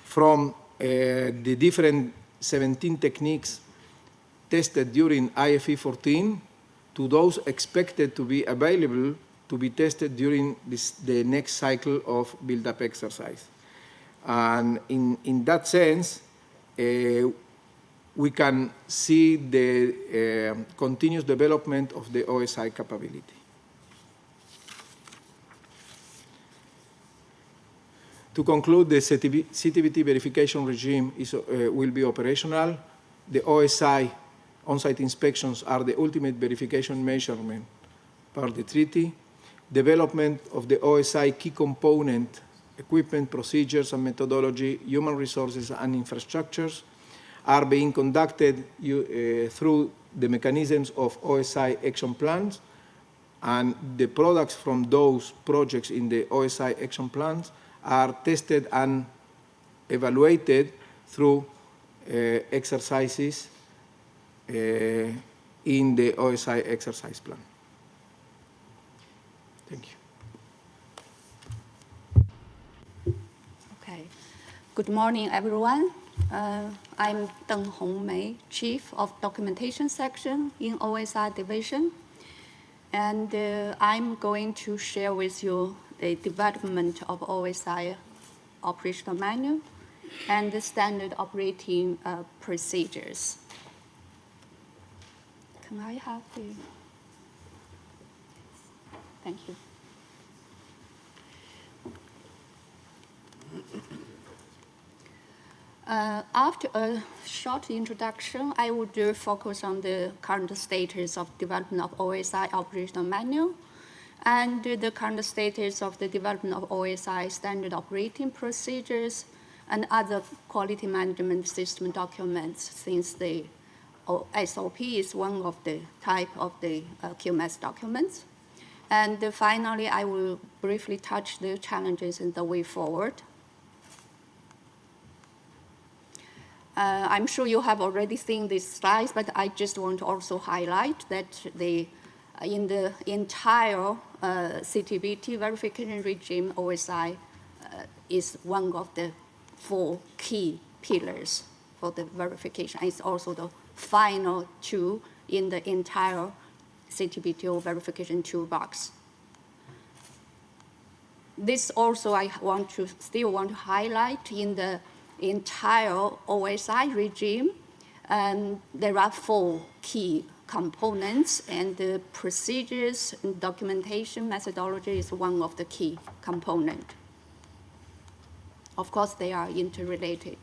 from the different 17 techniques tested during IFE 14 to those expected to be available to be tested during the next cycle of build-up exercise. And in that sense, we can see the continuous development of the OSI capability. To conclude, the CTBT verification regime will be operational. The OSI on-site inspections are the ultimate verification measurement per the treaty. Development of the OSI key component equipment, procedures and methodology, human resources and infrastructures are being conducted through the mechanisms of OSI action plans, and the products from those projects in the OSI action plans are tested and evaluated through exercises in the OSI exercise plan. Thank you. Okay. Good morning, everyone. I'm Deng Hongmei, Chief of Documentation Section in OSI Division. And I'm going to share with you the development of OSI operational manual and the standard operating procedures. Can I have the... Thank you. After a short introduction, I would focus on the current status of development of OSI operational manual and the current status of the development of OSI standard operating procedures and other quality management system documents, since the SOP is one of the type of the QMS documents. And finally, I will briefly touch the challenges and the way forward. I'm sure you have already seen these slides, but I just want to also highlight that in the entire CTBT verification regime, OSI is one of the 4 key pillars for the verification. It's also the final tool in the entire CTBTO verification toolbox. This also I still want to highlight in the entire OSI regime, and there are 4 key components, and the procedures and documentation methodology is one of the key components. Of course, they are interrelated.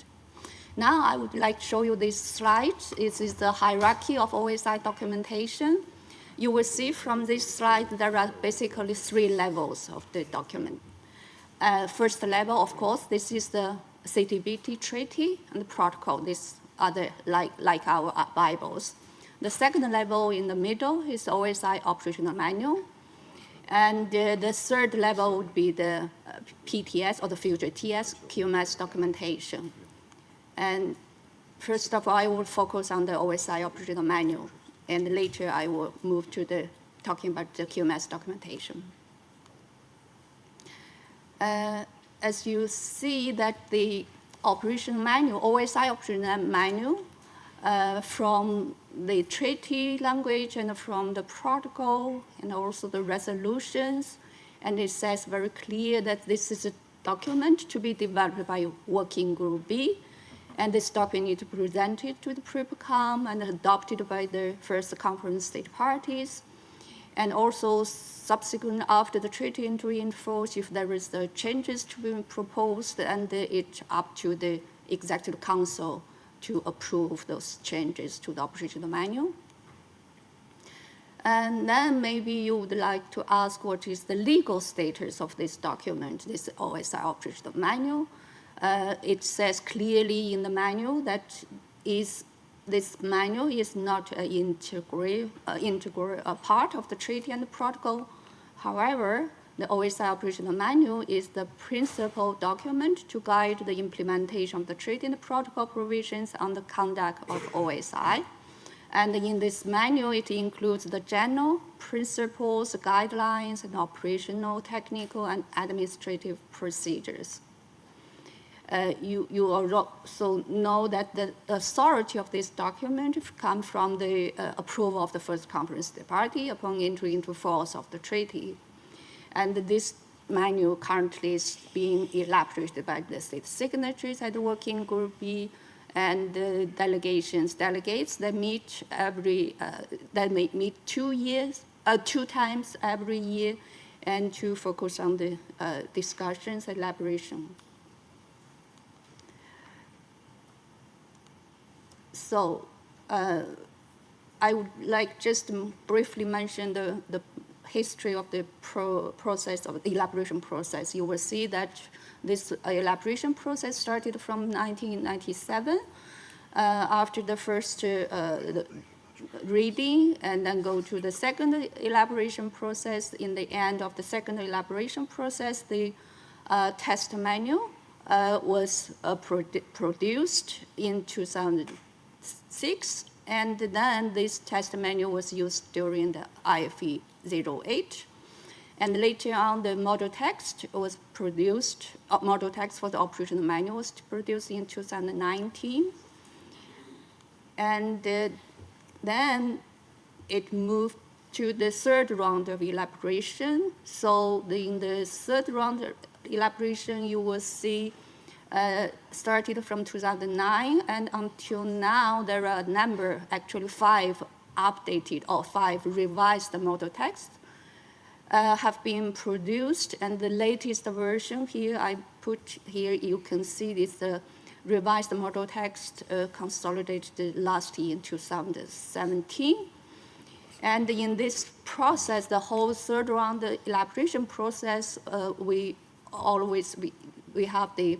Now, I would like to show you this slide. This is the hierarchy of OSI documentation. You will see from this slide there are basically 3 levels of the document. First level, of course, this is the CTBT treaty and the protocol. These are like our Bibles. The second level in the middle is OSI operational manual. And the third level would be the PTS or the future TS QMS documentation. And first of all, I will focus on the OSI operational manual, and later I will move to talking about the QMS documentation. As you see that the operational manual, OSI operational manual, from the treaty language and from the protocol and also the resolutions, and it says very clear that this is a document to be developed by Working Group B, and this document is presented to the PRIPCOM and adopted by the first conference state parties, and also subsequent after the treaty entry in force, if there is the changes to be proposed, and it's up to the Executive Council to approve those changes to the operational manual. And then maybe you would like to ask what is the legal status of this document, this OSI operational manual. It says clearly in the manual that this manual is not an integral part of the treaty and the protocol. However, the OSI operational manual is the principal document to guide the implementation of the treaty and the protocol provisions on the conduct of OSI. And in this manual, it includes the general principles, guidelines, and operational, technical, and administrative procedures. You also know that the authority of this document comes from the approval of the first conference party upon entry into force of the treaty. And this manual currently is being elaborated by the state signatories at the Working Group B, and the delegates that meet may meet 2 times every year, and to focus on the discussions, elaboration. So I would like just to briefly mention the history of the process of the elaboration process, you will see that this elaboration process started from 1997 after the first reading, and then go to the second elaboration process. In the end of the second elaboration process, the test manual was produced in 2006, and then this test manual was used during the IFE 08. And later on, the model text was produced, model text for the operational manual was produced in 2019. And then it moved to the third round of elaboration. So in the third round of elaboration, you will see started from 2009, and until now, there are a number, actually 5 updated or 5 revised model texts have been produced. And the latest version here, I put here, you can see this revised model text consolidated last year in 2017. And in this process, the whole third round elaboration process, we have the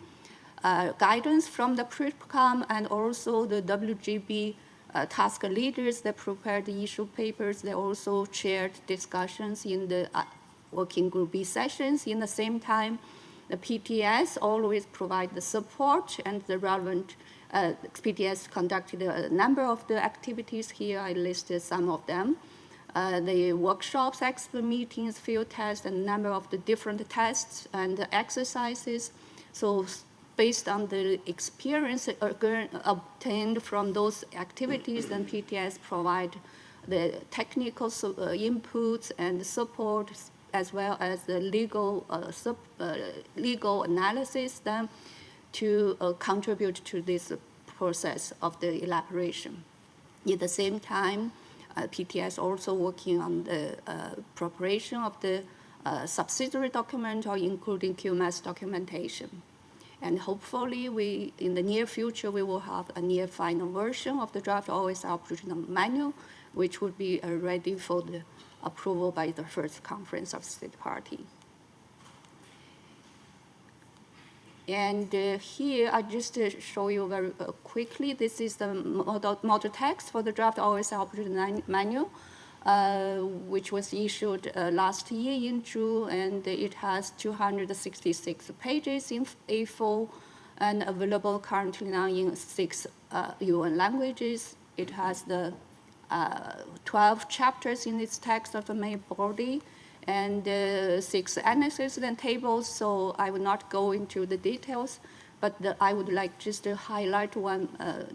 guidance from the PRIPCOM and also the WGB task leaders that prepared the issue papers. They also chaired discussions in the working group B sessions. In the same time, the PTS always provide the support, and the relevant PTS conducted a number of the activities. Here I listed some of them. The workshops, expert meetings, field tests, and a number of the different tests and exercises. So based on the experience obtained from those activities, then PTS provide the technical inputs and support, as well as the legal analysis then to contribute to this process of the elaboration. At the same time, PTS also working on the preparation of the subsidiary document, or including QMS documentation. And hopefully, in the near future, we will have a near final version of the draft OSI operational manual, which would be ready for the approval by the first conference of state party. And here, I just show you very quickly, this is the model text for the draft OSI operational manual, which was issued last year in June, and it has 266 pages in A4 and available currently now in 6 UN languages. It has the 12 chapters in its text of the main body, and 6 annexes and tables, so I will not go into the details, but I would like just to highlight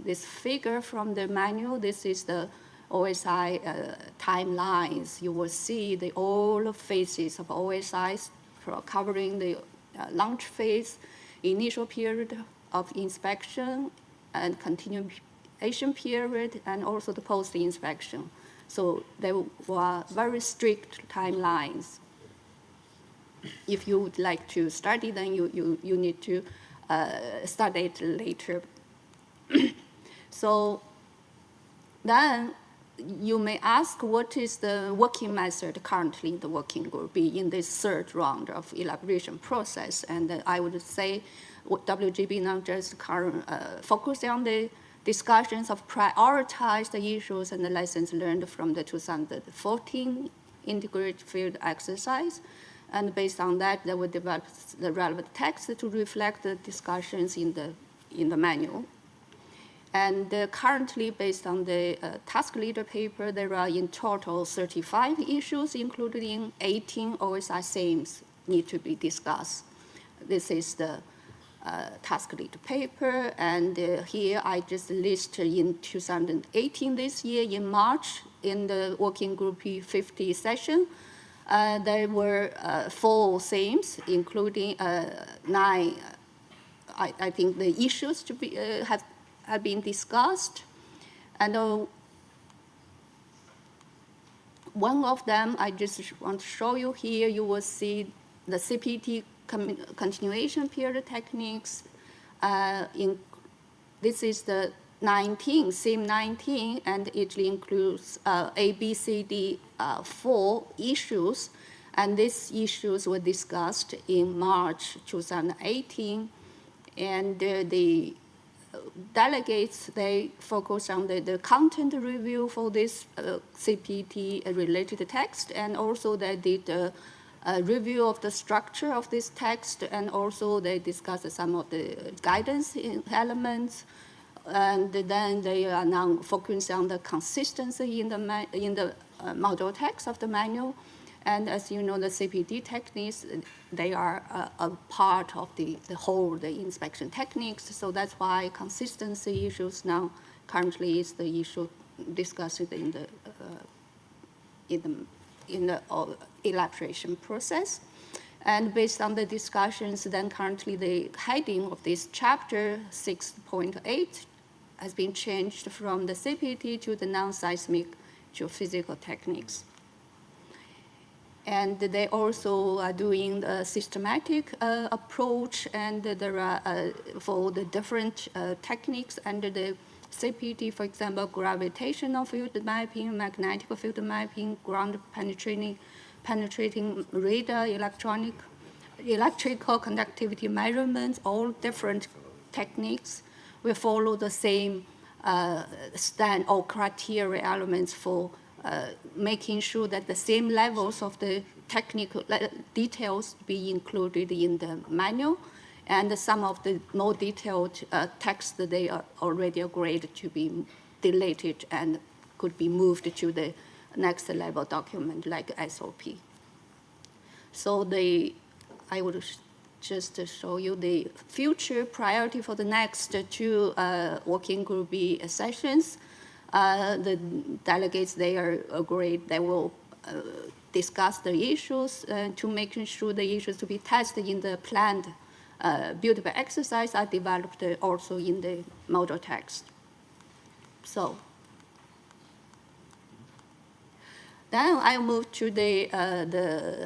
this figure from the manual. This is the OSI timelines. You will see all phases of OSIs covering the launch phase, initial period of inspection, and continuation period, and also the post-inspection. So there were very strict timelines. If you would like to study, then you need to study it later. So then you may ask, what is the working method currently in the working group in this third round of elaboration process? And I would say WGB now just focus on the discussions of prioritized issues and the lessons learned from the 2014 integrated field exercise. And based on that, they will develop the relevant text to reflect the discussions in the manual. And currently, based on the task leader paper, there are in total 35 issues, including 18 OSI themes need to be discussed. This is the task leader paper, and here I just list in 2018 this year, in March, in the working group P50 session, there were 4 themes, including 9, I think the issues to be have been discussed. And one of them I just want to show you here. You will see the CPT continuation period techniques. This is the SIM 19, and it includes A, B, C, D, 4 issues. And these issues were discussed in March 2018. And the delegates, they focus on the content review for this CPT-related text, and also they did a review of the structure of this text, and also they discussed some of the guidance elements. And then they are now focusing on the consistency in the model text of the manual. And as you know, the CPT techniques, they are a part of the whole inspection techniques. So that's why consistency issues now currently is the issue discussed in the elaboration process. And based on the discussions, then currently the heading of this chapter 6.8 has been changed from the CPT to the non-seismic geophysical techniques. And they also are doing a systematic approach, and there are for the different techniques under the CPT, for example, gravitational field mapping, magnetic field mapping, ground penetrating radar, electrical conductivity measurements, all different techniques will follow the same stand or criteria elements for making sure that the same levels of the technical details be included in the manual, and some of the more detailed text that they are already agreed to be deleted and could be moved to the next level document like SOP. So I would just show you the future priority for the next two working group B sessions. The delegates, they are agreed they will discuss the issues to making sure the issues to be tested in the planned build-up exercise are developed also in the model text. So then I move to the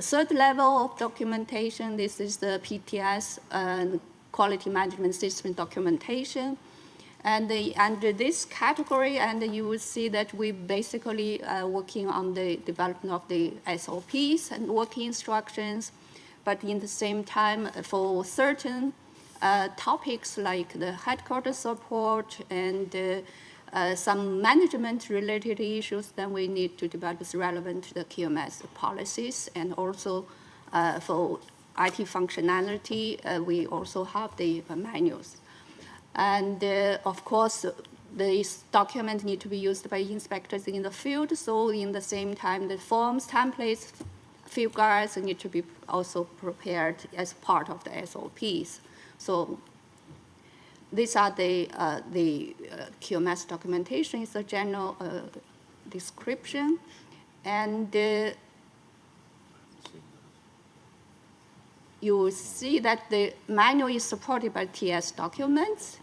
third level of documentation. This is the PTS quality management system documentation. And under this category, and you will see that we basically working on the development of the SOPs and working instructions, but in the same time for certain topics like the headquarters support and some management-related issues, then we need to develop relevant to the QMS policies. And also for IT functionality, we also have the manuals. And of course, these documents need to be used by inspectors in the field. So in the same time, the forms, templates, field guides need to be also prepared as part of the SOPs. So these are the QMS documentation. It's a general description. And you will see that the manual is supported by TS documents.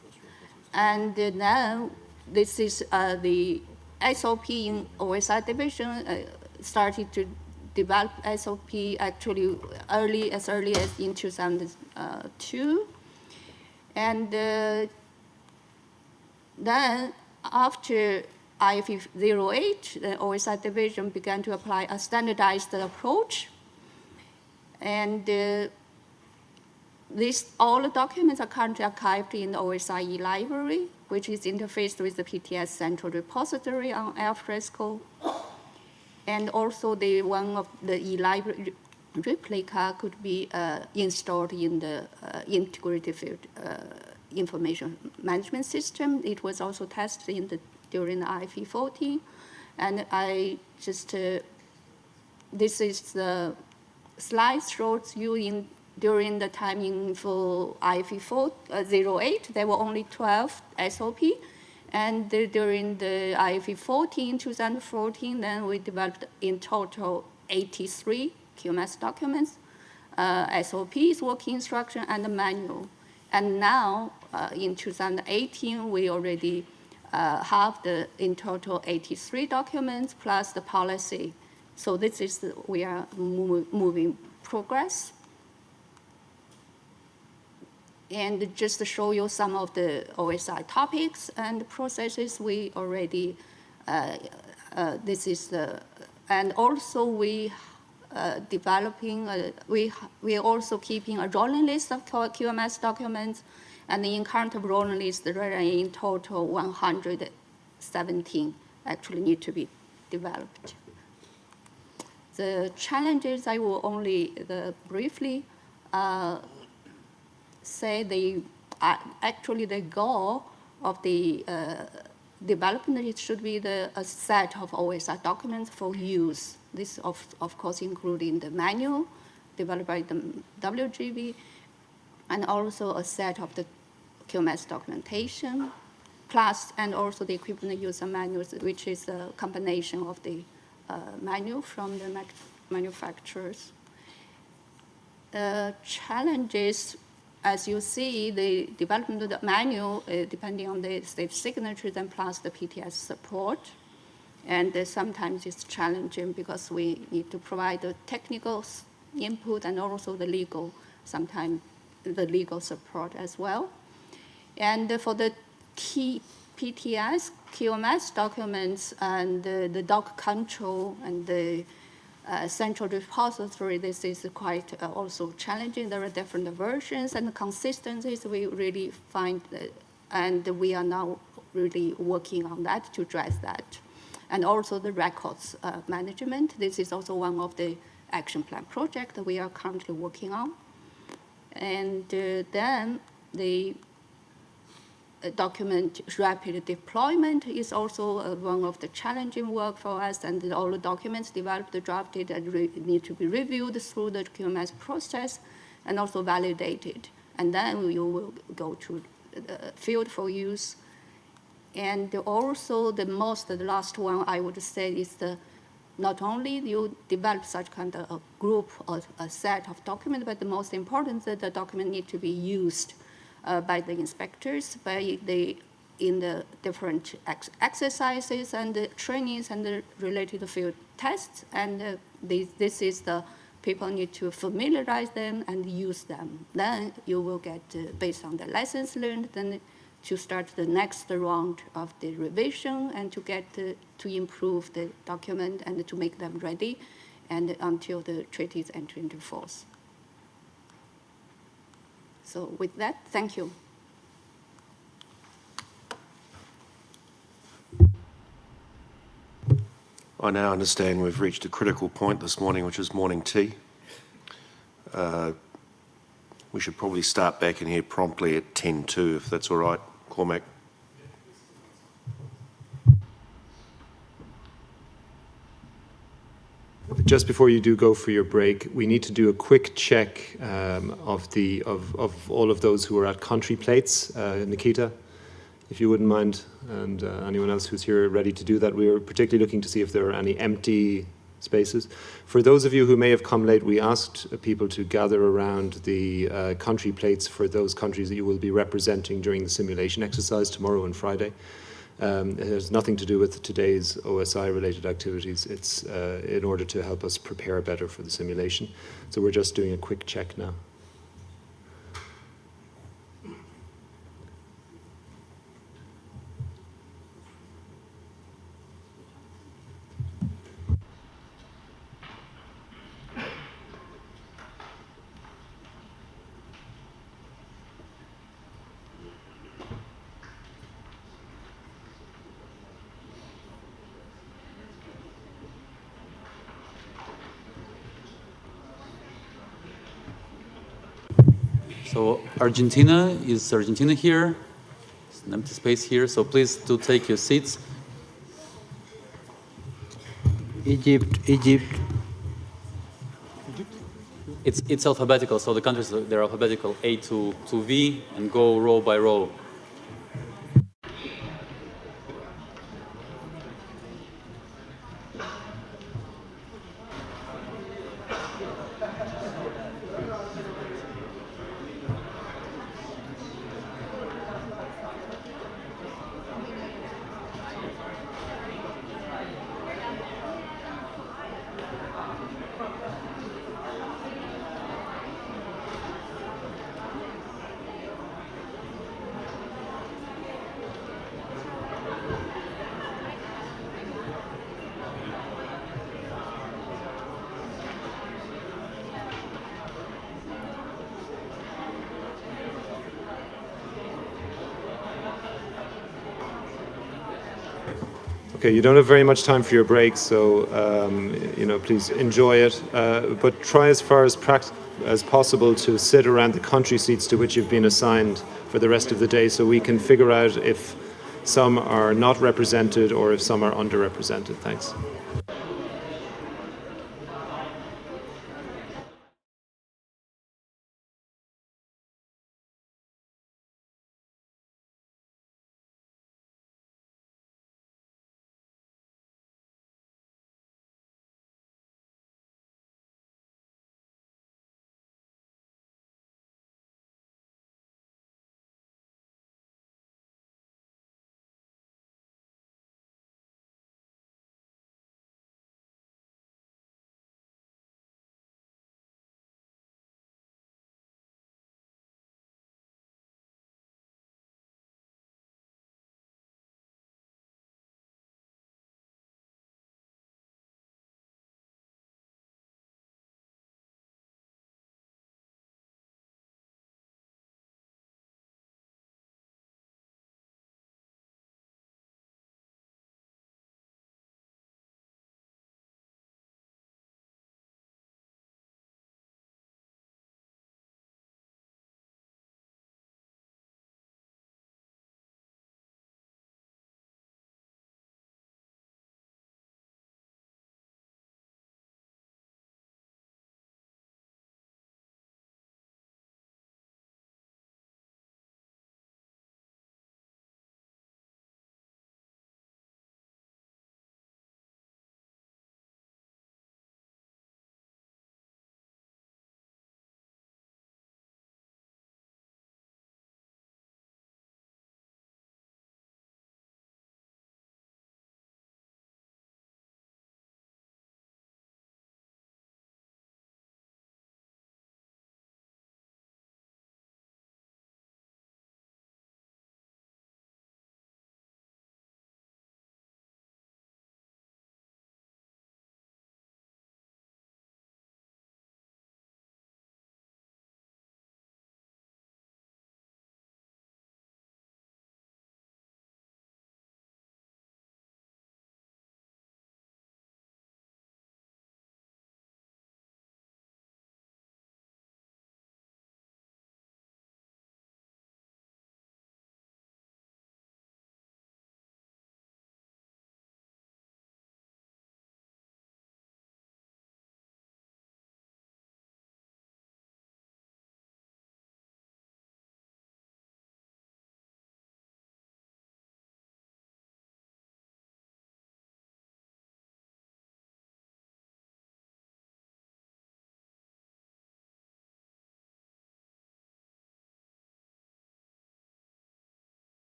And now this is the SOP in OSI division started to develop SOP actually as early as in 2002. And then after IFE 08, the OSI division began to apply a standardized approach. And all the documents are currently archived in the OSI library, which is interfaced with the PTS central repository on Alfresco. And also one of the e-library replica could be installed in the integrated field information management system. It was also tested during the IFE 14. And this is the slide shows you during the timing for IFE 08, there were only 12 SOP. And during the IFE 2014, then we developed in total 83 QMS documents, SOPs, working instruction, and the manual. And now, in 2018, we already have in total 83 documents plus the policy. So this is we are moving progress. And just to show you some of the OSI topics and processes we already, this is the, and also we developing, we are also keeping a rolling list of QMS documents, and in current rolling list, there are in total 117 actually need to be developed. The challenges I will only briefly say actually the goal of the development, it should be a set of OSI documents for use. This, of course, including the manual developed by the WGB, and also a set of the QMS documentation, plus, and also the equipment user manuals, which is a combination of the manual from the manufacturers. Challenges, as you see, the development of the manual, depending on the state signatures and plus the PTS support. And sometimes it's challenging because we need to provide the technical input and also the legal, sometimes the legal support as well. And for the PTS, QMS documents and the doc control and the central repository, this is quite also challenging. There are different versions and consistencies we really find, and we are now really working on that to address that. And also the records management. This is also one of the action plan projects that we are currently working on. And then the document rapid deployment is also one of the challenging work for us, and all the documents developed, drafted, and need to be reviewed through the QMS process and also validated. And then you will go to the field for use. And also the last one I would say is not only you develop such kind of a group or a set of documents, but the most important that the document need to be used by the inspectors, in the different exercises and the trainings and the related field tests. And this is the people need to familiarize them and use them. Then you will get, based on the lessons learned, then to start the next round of the revision and to get to improve the document and to make them ready and until the treaties enter into force. So with that, thank you. I now understand we've reached a critical point this morning, which is morning tea. We should probably start back in here promptly at 10:02, if that's all right, Cormac. Just before you do go for your break, we need to do a quick check of all of those who are at country plates. Nikita, if you wouldn't mind, and anyone else who's here ready to do that. We are particularly looking to see if there are any empty spaces. For those of you who may have come late, we asked people to gather around the country plates for those countries that you will be representing during the simulation exercise tomorrow and Friday. It has nothing to do with today's OSI-related activities. It's in order to help us prepare better for the simulation. So we're just doing a quick check now. So Argentina here? It's an empty space here, so please do take your seats. Egypt. It's alphabetical, so the countries, they're alphabetical, A to V, and go row by row. Okay, you don't have very much time for your break, so please enjoy it. But try as far as possible to sit around the country seats to which you've been assigned for the rest of the day, so we can figure out if some are not represented or if some are underrepresented. Thanks.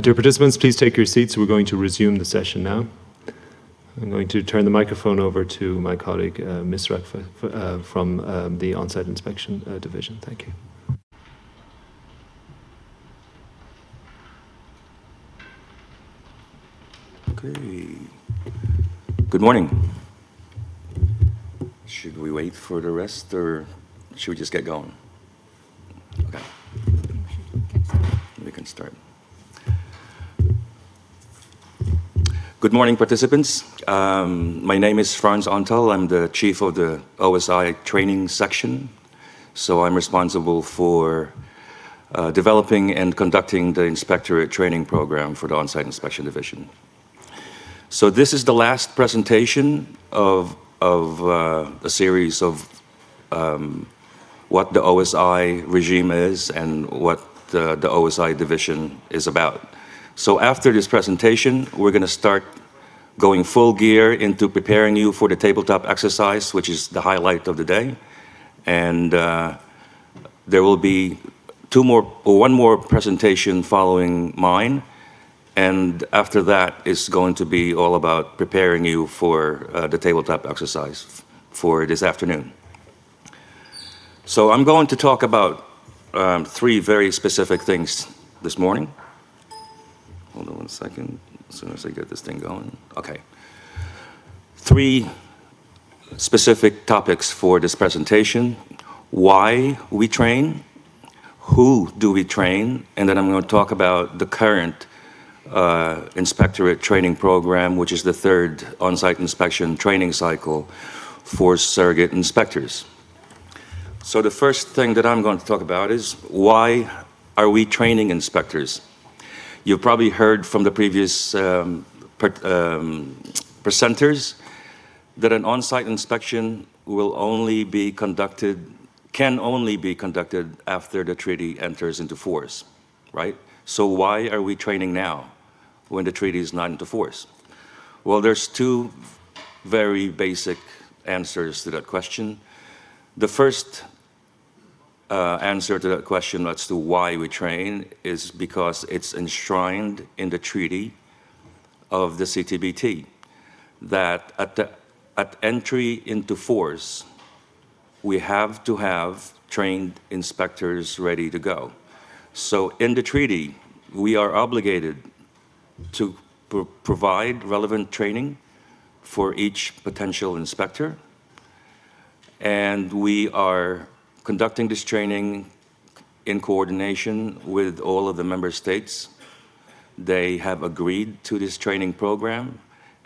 Dear participants, please take your seats. We're going to resume the session now. I'm going to turn the microphone over to my colleague, Misrak, from the On-Site Inspection Division. Thank you. Okay. Good morning. Should we wait for the rest, or should we just get going? Okay. We can start. Good morning, participants. My name is Franz Antal. I'm the chief of the OSI training section. So I'm responsible for developing and conducting the Inspectorate training program for the On-Site Inspection Division. So this is the last presentation of a series of what the OSI regime is and what the OSI division is about. So after this presentation, we're going to start going full gear into preparing you for the tabletop exercise, which is the highlight of the day. And there will be one more presentation following mine. And after that is going to be all about preparing you for the tabletop exercise for this afternoon. So I'm going to talk about three very specific things this morning. Hold on one second, as soon as I get this thing going. Okay. Three specific topics for this presentation: why we train, who do we train, and then I'm going to talk about the current Inspectorate training program, which is the third on-site inspection training cycle for surrogate inspectors. So the first thing that I'm going to talk about is, why are we training inspectors? You've probably heard from the previous presenters that an on-site inspection will only be conducted, can only be conducted after the treaty enters into force, right? So why are we training now when the treaty is not into force? Well, there's two very basic answers to that question. The first answer to that question as to why we train is because it's enshrined in the treaty of the CTBT that at entry into force, we have to have trained inspectors ready to go. So in the treaty, we are obligated to provide relevant training for each potential inspector, and we are conducting this training in coordination with all of the member states. They have agreed to this training program,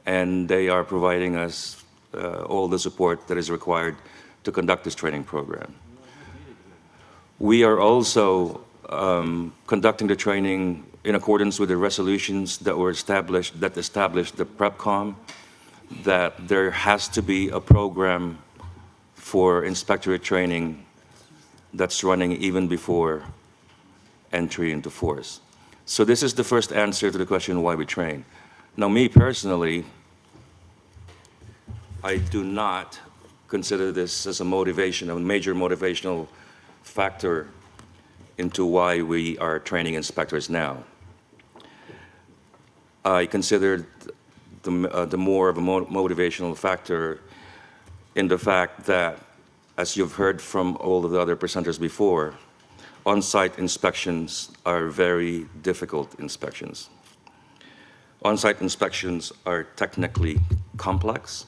and they are providing us all the support that is required to conduct this training program. We are also conducting the training in accordance with the resolutions that were established, that established the PrepCom, that there has to be a program for inspectorate training that's running even before entry into force. So this is the first answer to the question why we train. Now, me personally, I do not consider this as a motivation, a major motivational factor into why we are training inspectors now. I consider the more of a motivational factor in the fact that, as you've heard from all of the other presenters before, on-site inspections are very difficult inspections. On-site inspections are technically complex.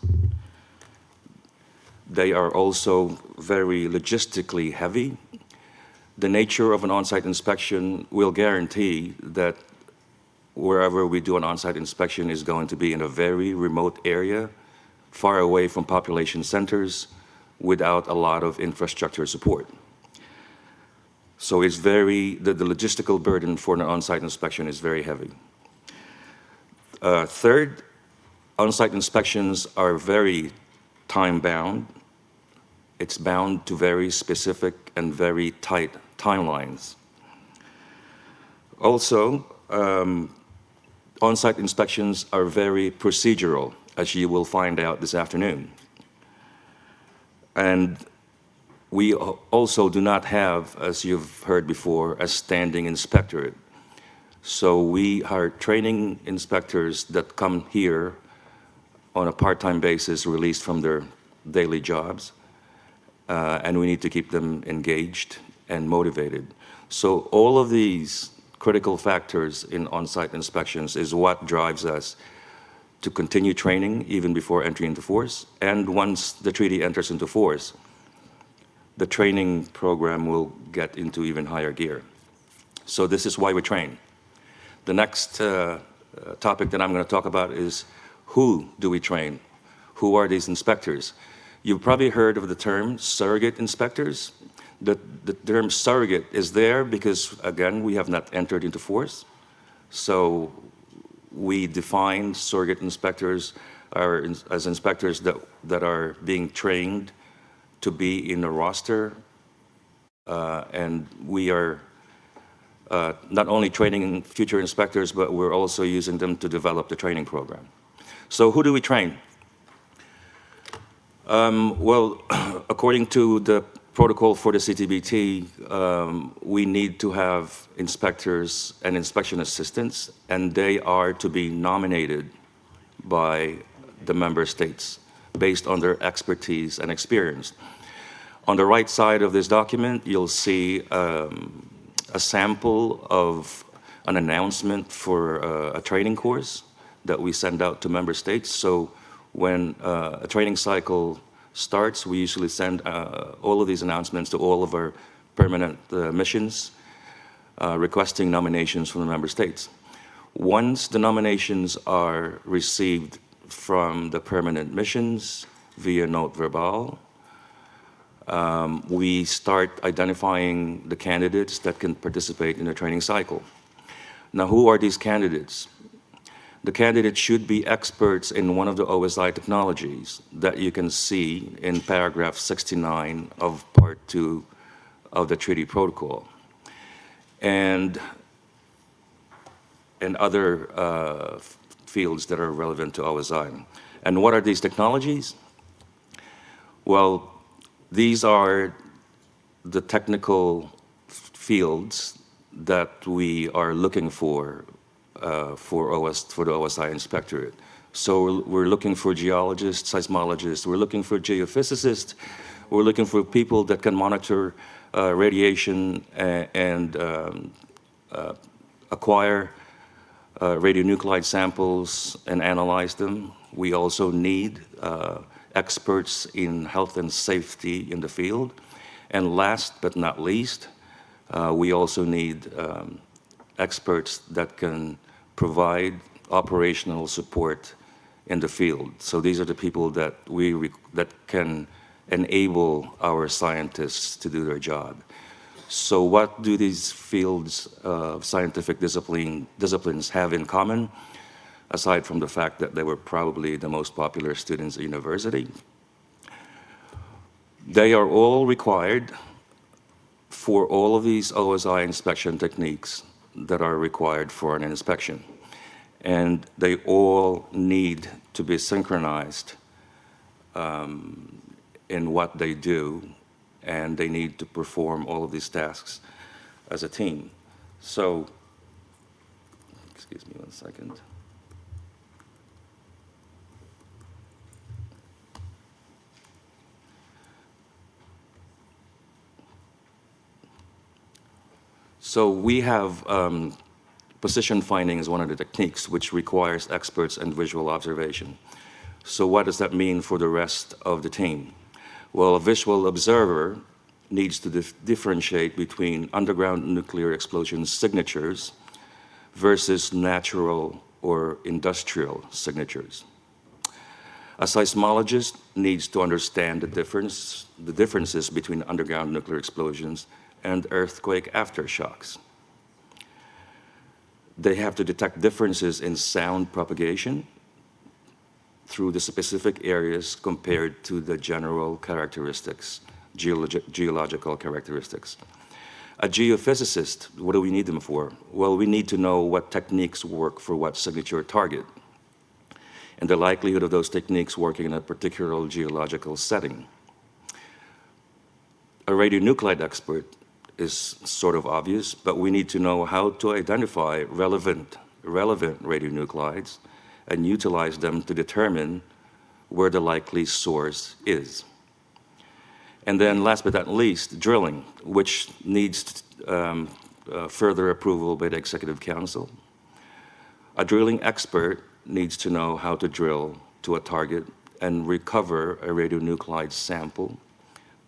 They are also very logistically heavy. The nature of an on-site inspection will guarantee that wherever we do an on-site inspection is going to be in a very remote area, far away from population centers, without a lot of infrastructure support. So it's the logistical burden for an on-site inspection is very heavy. Third, on-site inspections are very time-bound. It's bound to very specific and very tight timelines. Also, on-site inspections are very procedural, as you will find out this afternoon. And we also do not have, as you've heard before, a standing inspectorate. So we are training inspectors that come here on a part-time basis, released from their daily jobs, and we need to keep them engaged and motivated. So all of these critical factors in on-site inspections is what drives us to continue training even before entry into force. And once the treaty enters into force, the training program will get into even higher gear. So this is why we train. The next topic that I'm going to talk about is who do we train? Who are these inspectors? You've probably heard of the term surrogate inspectors. The term surrogate is there because, again, we have not entered into force. So we define surrogate inspectors as inspectors that are being trained to be in a roster, and we are not only training future inspectors, but we're also using them to develop the training program. So who do we train? Well, according to the protocol for the CTBT, we need to have inspectors and inspection assistants, and they are to be nominated by the member states based on their expertise and experience. On the right side of this document, you'll see a sample of an announcement for a training course that we send out to member states. So when a training cycle starts, we usually send all of these announcements to all of our permanent missions, requesting nominations from the member states. Once the nominations are received from the permanent missions via note verbal, we start identifying the candidates that can participate in the training cycle. Now, who are these candidates? The candidates should be experts in one of the OSI technologies that you can see in paragraph 69 of part 2 of the treaty protocol, and other fields that are relevant to OSI. And what are these technologies? Well, these are the technical fields that we are looking for the OSI Inspectorate. So we're looking for geologists, seismologists, we're looking for geophysicists, we're looking for people that can monitor radiation and acquire radionuclide samples and analyze them. We also need experts in health and safety in the field. And last but not least, we also need experts that can provide operational support in the field. So these are the people that that can enable our scientists to do their job. So what do these fields of scientific disciplines have in common, aside from the fact that they were probably the most popular students at university? They are all required for all of these OSI inspection techniques that are required for an inspection. And they all need to be synchronized in what they do, and they need to perform all of these tasks as a team. So, excuse me 1 second. So we have position finding is one of the techniques which requires experts and visual observation. So what does that mean for the rest of the team? Well, a visual observer needs to differentiate between underground nuclear explosion signatures versus natural or industrial signatures. A seismologist needs to understand the differences between underground nuclear explosions and earthquake aftershocks. They have to detect differences in sound propagation through the specific areas compared to the general characteristics, geological characteristics. A geophysicist, what do we need them for? Well, we need to know what techniques work for what signature target, and the likelihood of those techniques working in a particular geological setting. A radionuclide expert is sort of obvious, but we need to know how to identify relevant radionuclides and utilize them to determine where the likely source is. And then last but not least, drilling, which needs further approval by the Executive Council. A drilling expert needs to know how to drill to a target and recover a radionuclide sample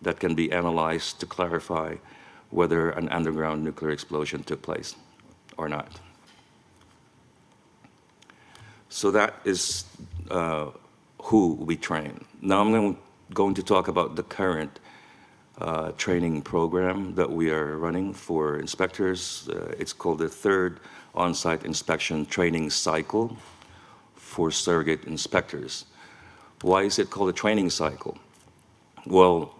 that can be analyzed to clarify whether an underground nuclear explosion took place or not. So that is who we train. Now I'm going to talk about the current training program that we are running for inspectors. It's called the third on-site inspection training cycle for surrogate inspectors. Why is it called a training cycle? Well,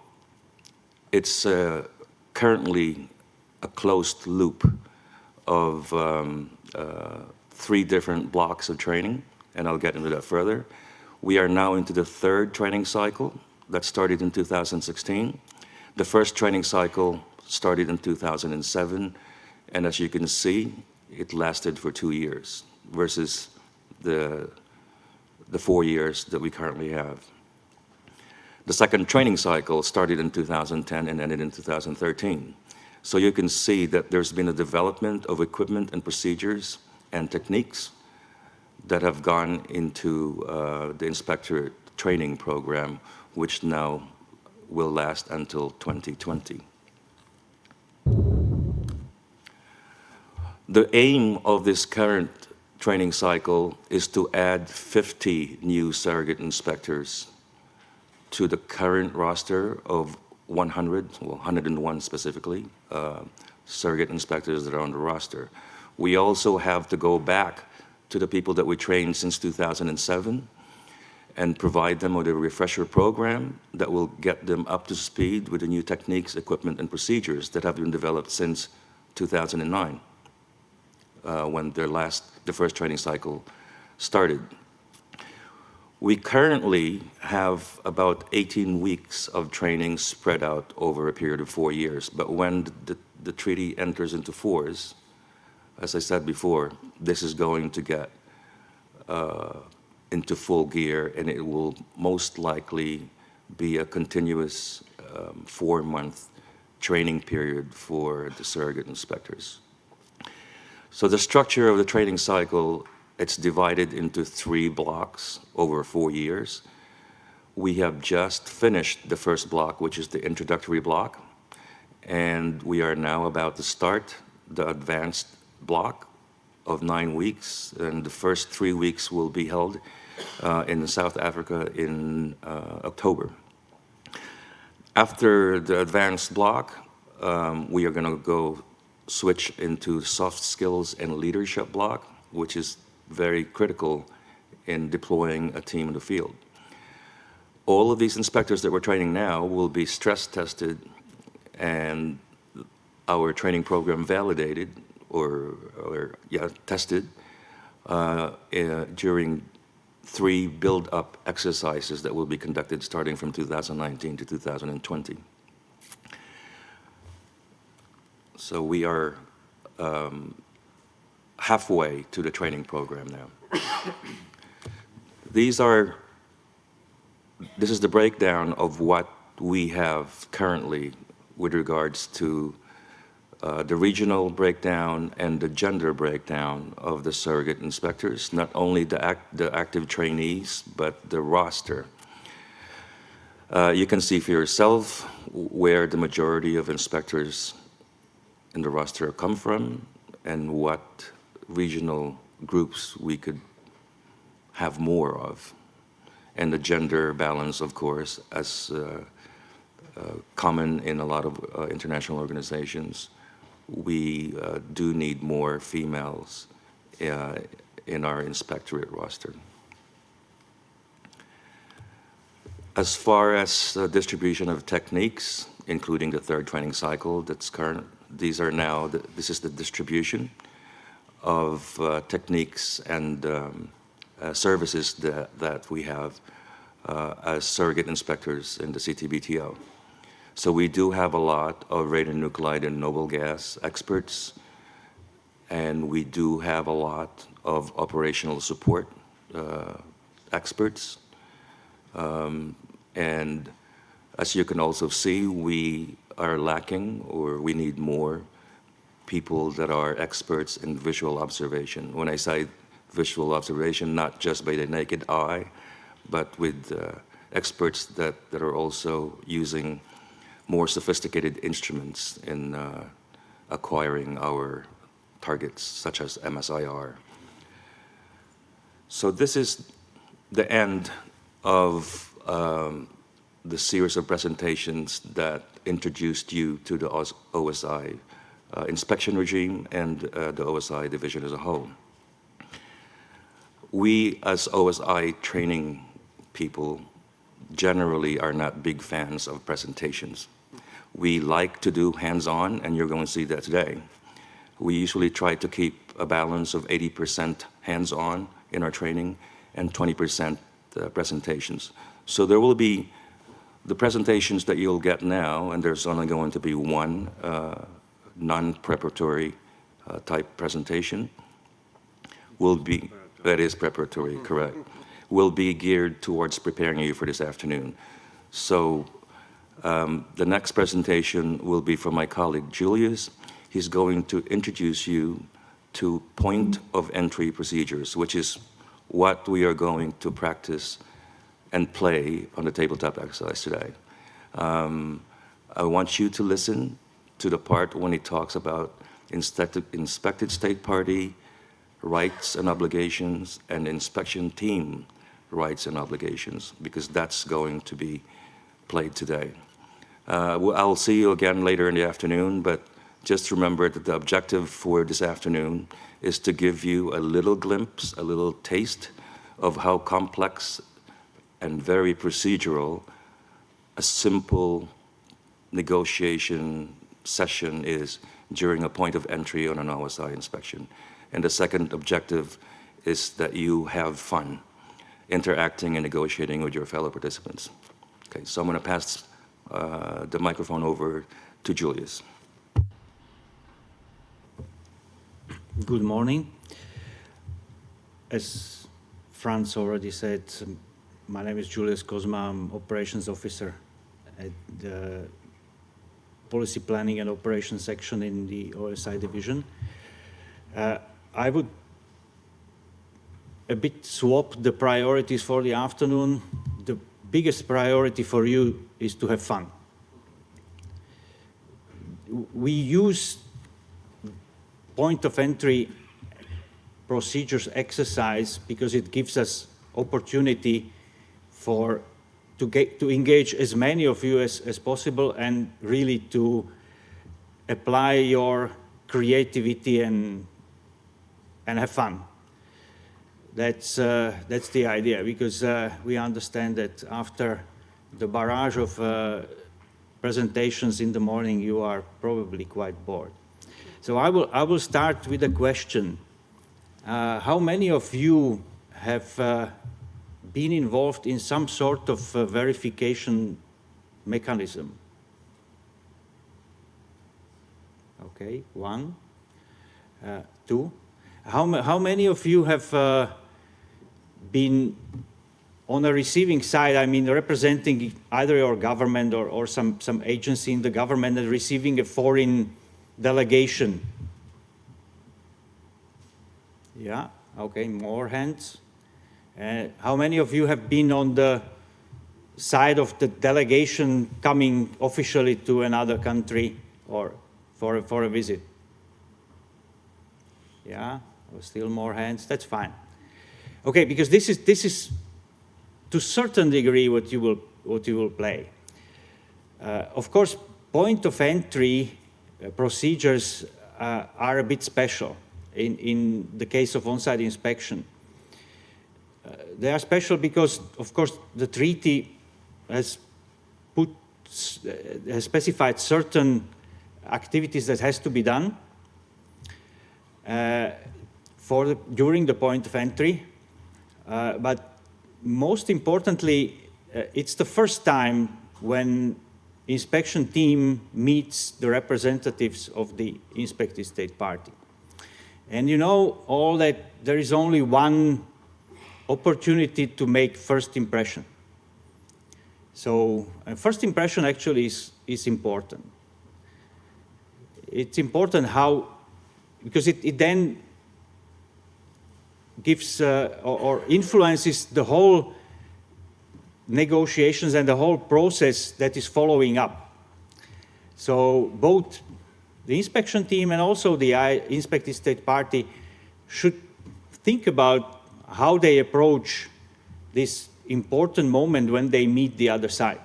it's currently a closed loop of 3 different blocks of training, and I'll get into that further. We are now into the third training cycle that started in 2016. The first training cycle started in 2007, and as you can see, it lasted for 2 years versus the 4 years that we currently have. The second training cycle started in 2010 and ended in 2013. So you can see that there's been a development of equipment and procedures and techniques that have gone into the Inspectorate training program, which now will last until 2020. The aim of this current training cycle is to add 50 new surrogate inspectors to the current roster of 101 specifically, surrogate inspectors that are on the roster. We also have to go back to the people that we trained since 2007 and provide them with a refresher program that will get them up to speed with the new techniques, equipment, and procedures that have been developed since 2009, when the first training cycle started. We currently have about 18 weeks of training spread out over a period of 4 years, but when the treaty enters into force, as I said before, this is going to get into full gear, and it will most likely be a continuous 4-month training period for the surrogate inspectors. So the structure of the training cycle, it's divided into 3 blocks over 4 years. We have just finished the first block, which is the introductory block, and we are now about to start the advanced block of 9 weeks, and the first 3 weeks will be held in South Africa in October. After the advanced block, we are going to go switch into soft skills and leadership block, which is very critical in deploying a team in the field. All of these inspectors that we're training now will be stress tested and our training program validated or tested during 3 build-up exercises that will be conducted starting from 2019 to 2020. So we are halfway to the training program now. This is the breakdown of what we have currently with regards to the regional breakdown and the gender breakdown of the surrogate inspectors, not only the active trainees, but the roster. You can see for yourself where the majority of inspectors in the roster come from and what regional groups we could have more of. And the gender balance, of course, as common in a lot of international organizations, we do need more females in our Inspectorate roster. As far as the distribution of techniques, including the third training cycle that's current, this is the distribution of techniques and services that we have as surrogate inspectors in the CTBTO. So we do have a lot of radionuclide and noble gas experts, and we do have a lot of operational support experts. And as you can also see, we are lacking, or we need more people that are experts in visual observation. When I say visual observation, not just by the naked eye, but with experts that are also using more sophisticated instruments in acquiring our targets, such as MSIR. So this is the end of the series of presentations that introduced you to the OSI inspection regime and the OSI division as a whole. We, as OSI training people, generally are not big fans of presentations. We like to do hands-on, and you're going to see that today. We usually try to keep a balance of 80% hands-on in our training and 20% presentations. So there will be the presentations that you'll get now, and there's only going to be one non-preparatory type presentation, will be, that is preparatory, correct, will be geared towards preparing you for this afternoon. So the next presentation will be from my colleague Julius. He's going to introduce you to point of entry procedures, which is what we are going to practice and play on the tabletop exercise today. I want you to listen to the part when he talks about inspected state party rights and obligations and inspection team rights and obligations, because that's going to be played today. I'll see you again later in the afternoon, but just remember that the objective for this afternoon is to give you a little glimpse, a little taste of how complex and very procedural a simple negotiation session is during a point of entry on an OSI inspection. And the second objective is that you have fun interacting and negotiating with your fellow participants. Okay, so I'm going to pass the microphone over to Julius. Good morning. As Franz already said, my name is Julius Kozma. I'm Operations Officer at the Policy Planning and Operations section in the OSI division. I would a bit swap the priorities for the afternoon. The biggest priority for you is to have fun. We use point of entry procedures exercise because it gives us opportunity to engage as many of you as possible and really to apply your creativity and have fun. That's the idea, because we understand that after the barrage of presentations in the morning, you are probably quite bored. So I will start with a question. How many of you have been involved in some sort of verification mechanism? Okay, one, two. How many of you have been on a receiving side, I mean representing either your government or some agency in the government and receiving a foreign delegation? Yeah, okay, more hands. How many of you have been on the side of the delegation coming officially to another country or for a visit? Yeah, still more hands, that's fine. Okay, because this is to a certain degree what you will play. Of course, point of entry procedures are a bit special in the case of on-site inspection. They are special because, of course, the treaty has specified certain activities that has to be done during the point of entry. But most importantly, it's the first time when inspection team meets the representatives of the inspected state party. And you know all that there is only one opportunity to make first impression. So first impression actually is important. It's important how, because it then gives or influences the whole negotiations and the whole process that is following up. So both the inspection team and also the inspected state party should think about how they approach this important moment when they meet the other side.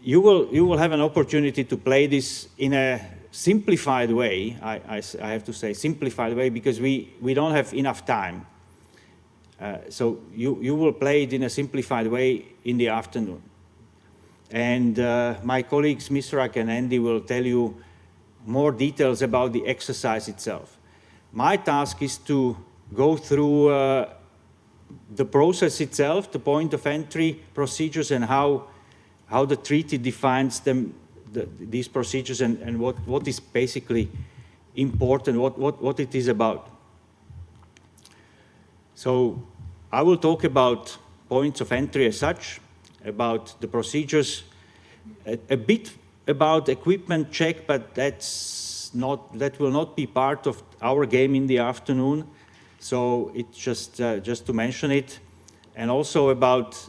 You will have an opportunity to play this in a simplified way. I have to say simplified way because we don't have enough time. So you will play it in a simplified way in the afternoon. And my colleagues, Misrak and Andy, will tell you more details about the exercise itself. My task is to go through the process itself, the point of entry procedures, and how the treaty defines them, these procedures, and what is basically important, what it is about. So I will talk about points of entry as such, about the procedures, a bit about equipment check, but that will not be part of our game in the afternoon. So it's just to mention it, and also about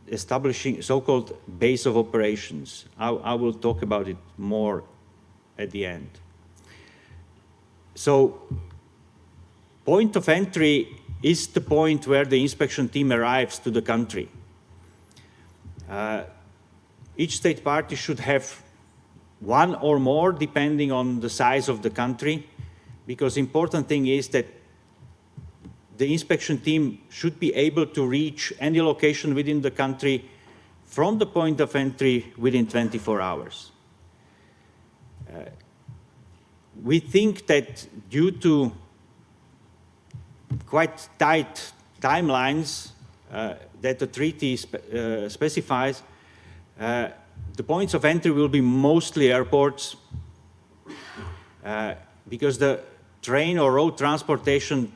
establishing so-called base of operations. I will talk about it more at the end. So point of entry is the point where the inspection team arrives to the country. Each state party should have one or more, depending on the size of the country, because important thing is that the inspection team should be able to reach any location within the country from the point of entry within 24 hours. We think that due to quite tight timelines that the treaty specifies, the points of entry will be mostly airports because the train or road transportation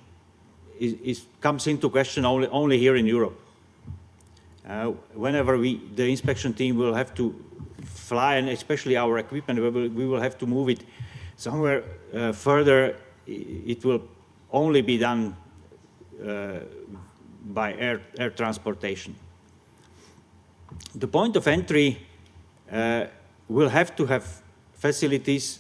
comes into question only here in Europe. Whenever the inspection team will have to fly, and especially our equipment, we will have to move it somewhere further. It will only be done by air transportation. The point of entry will have to have facilities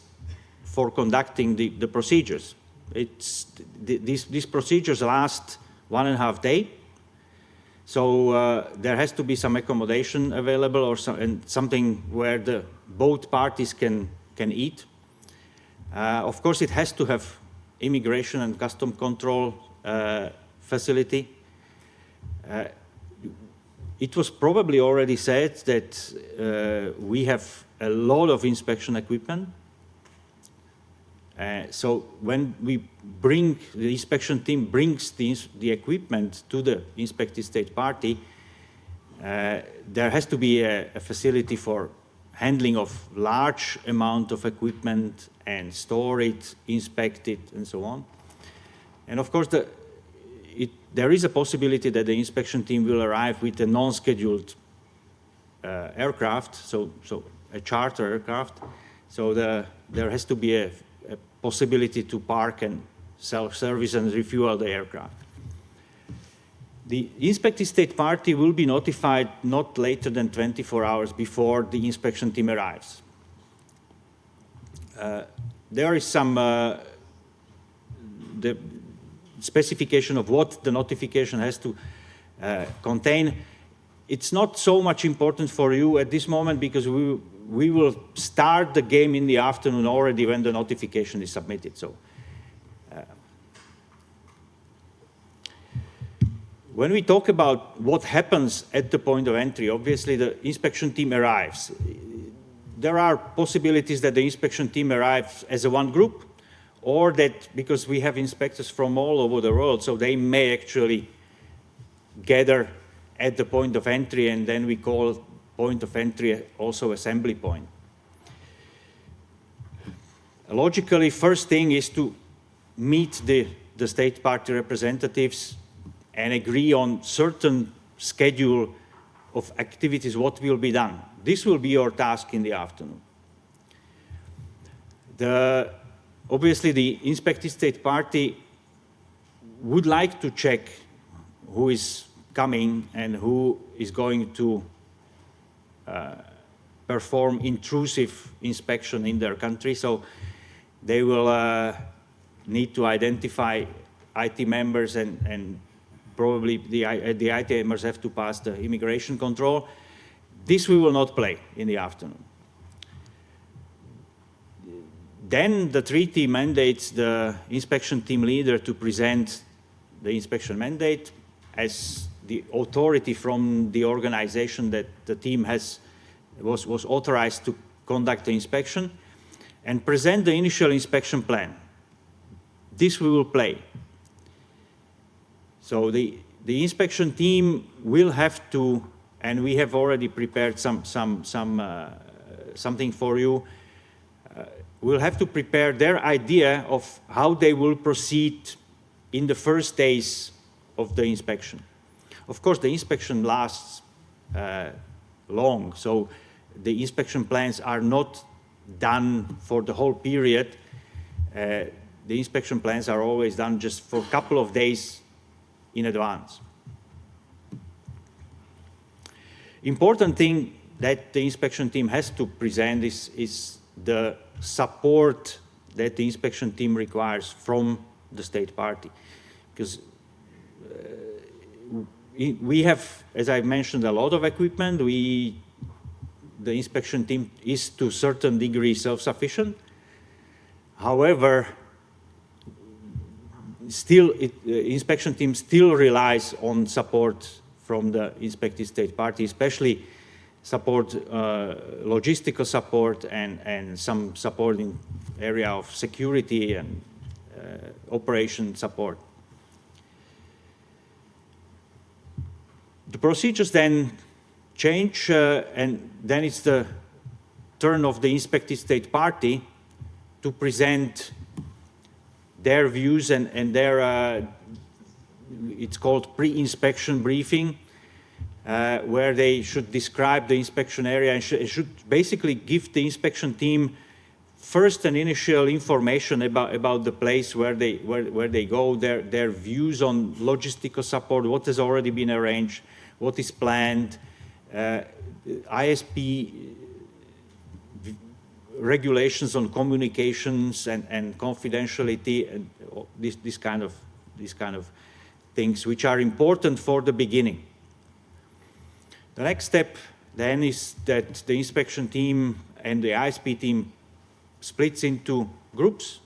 for conducting the procedures. These procedures last 1.5 days, so there has to be some accommodation available or something where both parties can eat. Of course, it has to have immigration and custom control facility. It was probably already said that we have a lot of inspection equipment. So when the inspection team brings the equipment to the inspected state party, there has to be a facility for handling of large amount of equipment and store it, inspect it, and so on. And of course, there is a possibility that the inspection team will arrive with a non-scheduled aircraft, so a charter aircraft. So there has to be a possibility to park and self-service and refuel the aircraft. The inspected state party will be notified not later than 24 hours before the inspection team arrives. There is some the specification of what the notification has to contain. It's not so much important for you at this moment because we will start the game in the afternoon already when the notification is submitted. So, when we talk about what happens at the point of entry, obviously the inspection team arrives. There are possibilities that the inspection team arrives as a one group, or that because we have inspectors from all over the world, so they may actually gather at the point of entry, and then we call point of entry also assembly point. Logically, first thing is to meet the state party representatives and agree on certain schedule of activities, what will be done. This will be your task in the afternoon. Obviously, the inspected state party would like to check who is coming and who is going to perform intrusive inspection in their country. So they will need to identify IT members, and probably the IT members have to pass the immigration control. This we will not play in the afternoon. Then the treaty mandates the inspection team leader to present the inspection mandate as the authority from the organization that the team was authorized to conduct the inspection, and present the initial inspection plan. This we will play. So the inspection team will have to, and we have already prepared something for you. We'll have to prepare their idea of how they will proceed in the first days of the inspection. Of course, the inspection lasts long, so the inspection plans are not done for the whole period. The inspection plans are always done just for a couple of days in advance. Important thing that the inspection team has to present is the support that the inspection team requires from the state party. Because we have, as I mentioned, a lot of equipment. The inspection team is to a certain degree self-sufficient. However, still, the inspection team still relies on support from the inspected state party, especially support, logistical support, and some support in area of security and operation support. The procedures then change, and then it's the turn of the inspected state party to present their views and their, it's called pre-inspection briefing, where they should describe the inspection area and should basically give the inspection team first an initial information about the place where they go, their views on logistical support, what has already been arranged, what is planned, ISP regulations on communications and confidentiality, and this kind of things which are important for the beginning. The next step then is that the inspection team and the ISP team splits into groups,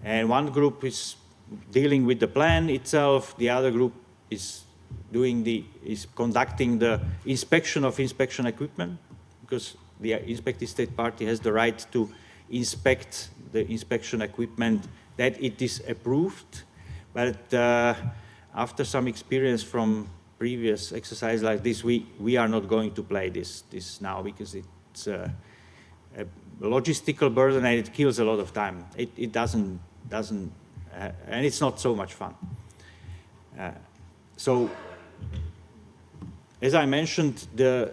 and one group is dealing with the plan itself, the other group is conducting the inspection of inspection equipment, because the inspected state party has the right to inspect the inspection equipment that it is approved. But after some experience from previous exercise like this, we are not going to play this now, because it's a logistical burden and it kills a lot of time. It doesn't and it's not so much fun. So, as I mentioned, the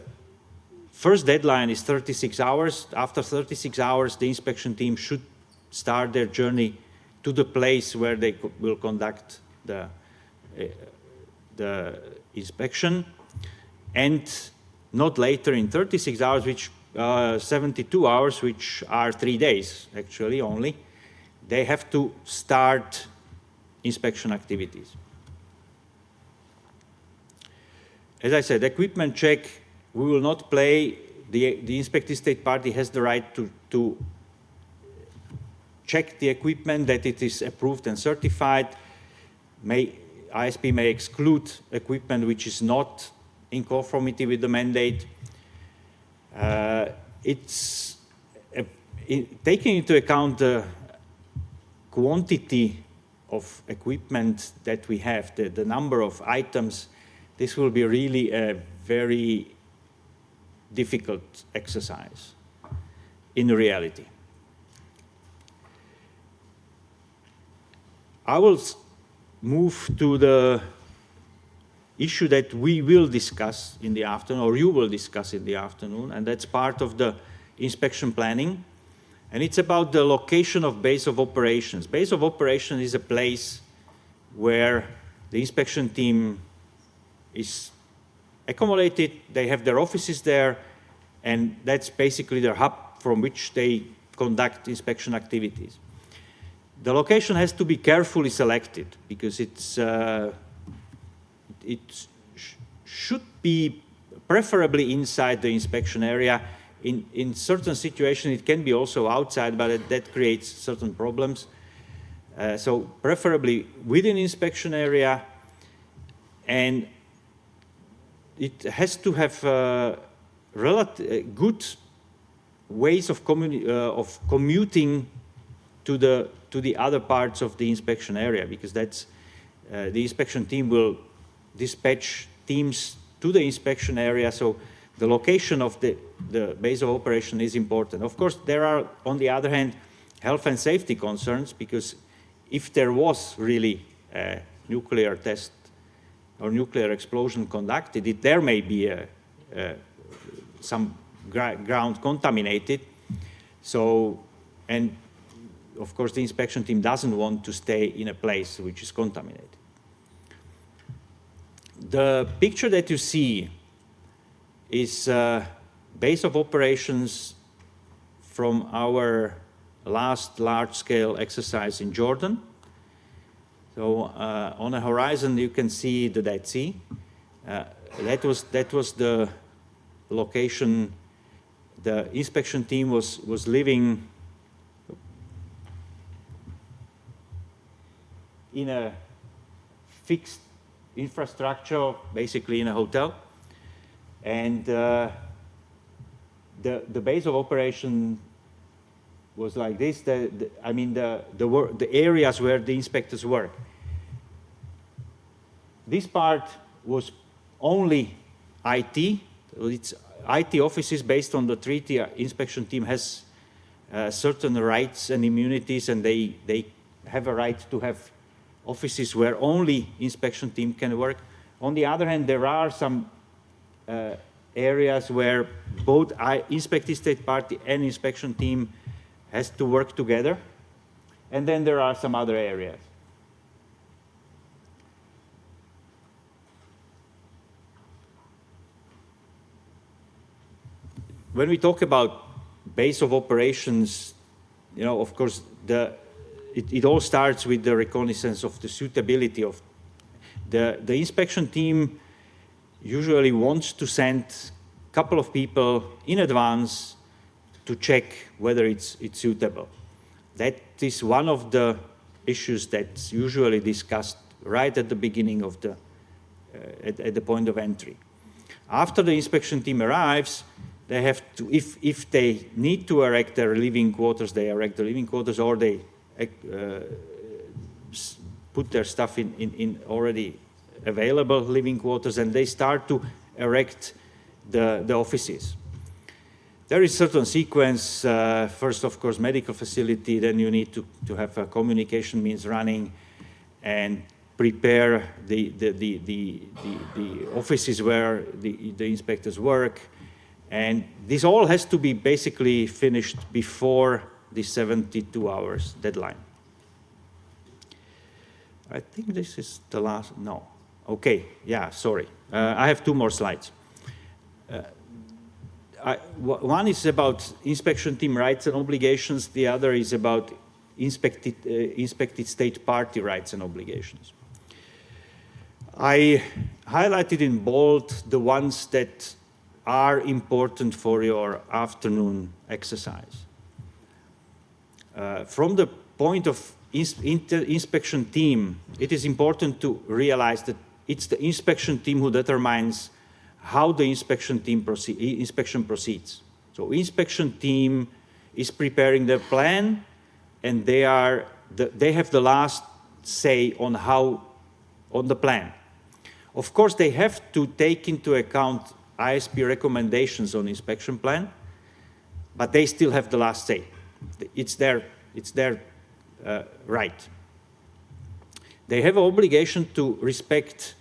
first deadline is 36 hours. After 36 hours, the inspection team should start their journey to the place where they will conduct the inspection, and not later in 36 hours, which 72 hours, which are 3 days actually only, they have to start inspection activities. As I said, equipment check, we will not play. The inspected state party has the right to check the equipment, that it is approved and certified. ISP may exclude equipment which is not in conformity with the mandate. Taking into account the quantity of equipment that we have, the number of items, this will be really a very difficult exercise in reality. I will move to the issue that we will discuss in the afternoon, or you will discuss in the afternoon, and that's part of the inspection planning. And it's about the location of base of operations. Base of operations is a place where the inspection team is accommodated, they have their offices there, and that's basically their hub from which they conduct inspection activities. The location has to be carefully selected because should be preferably inside the inspection area. In certain situations, it can be also outside, but that creates certain problems. So preferably within inspection area, and it has to have good ways of commuting to the other parts of the inspection area, because that's the inspection team will dispatch teams to the inspection area. So the location of the base of operation is important. Of course, there are, on the other hand, health and safety concerns, because if there was really a nuclear test or nuclear explosion conducted, there may be some ground contaminated. So, and of course, the inspection team doesn't want to stay in a place which is contaminated. The picture that you see is base of operations from our last large-scale exercise in Jordan. So on the horizon, you can see the Dead Sea. That was the location. The inspection team was living in a fixed infrastructure, basically in a hotel. And the base of operation was like this. The areas where the inspectors work. This part was only IT. It's IT offices based on the treaty. Inspection team has certain rights and immunities, and they have a right to have offices where only inspection team can work. On the other hand, there are some areas where both inspected state party and inspection team has to work together. And then there are some other areas. When we talk about base of operations, of course, it all starts with the reconnaissance of the suitability of the inspection team. Usually wants to send a couple of people in advance to check whether it's suitable. That is one of the issues that's usually discussed right at the beginning of at the point of entry. After the inspection team arrives, they have to, if they need to erect their living quarters, they erect the living quarters, or they put their stuff in already available living quarters, and they start to erect the offices. There is certain sequence. First, of course, medical facility. Then you need to have a communication means running, and prepare the offices where the inspectors work. And this all has to be basically finished before the 72 hours deadline. I think this is the last, no. Okay, yeah, sorry. I have two more slides. One is about inspection team rights and obligations. The other is about inspected state party rights and obligations. I highlighted in bold the ones that are important for your afternoon exercise. From the point of inspection team, it is important to realize that it's the inspection team who determines how the inspection proceeds. So inspection team is preparing their plan, and they have the last say on the plan. Of course, they have to take into account ISP recommendations on inspection plan, but they still have the last say. It's their right. They have an obligation to respect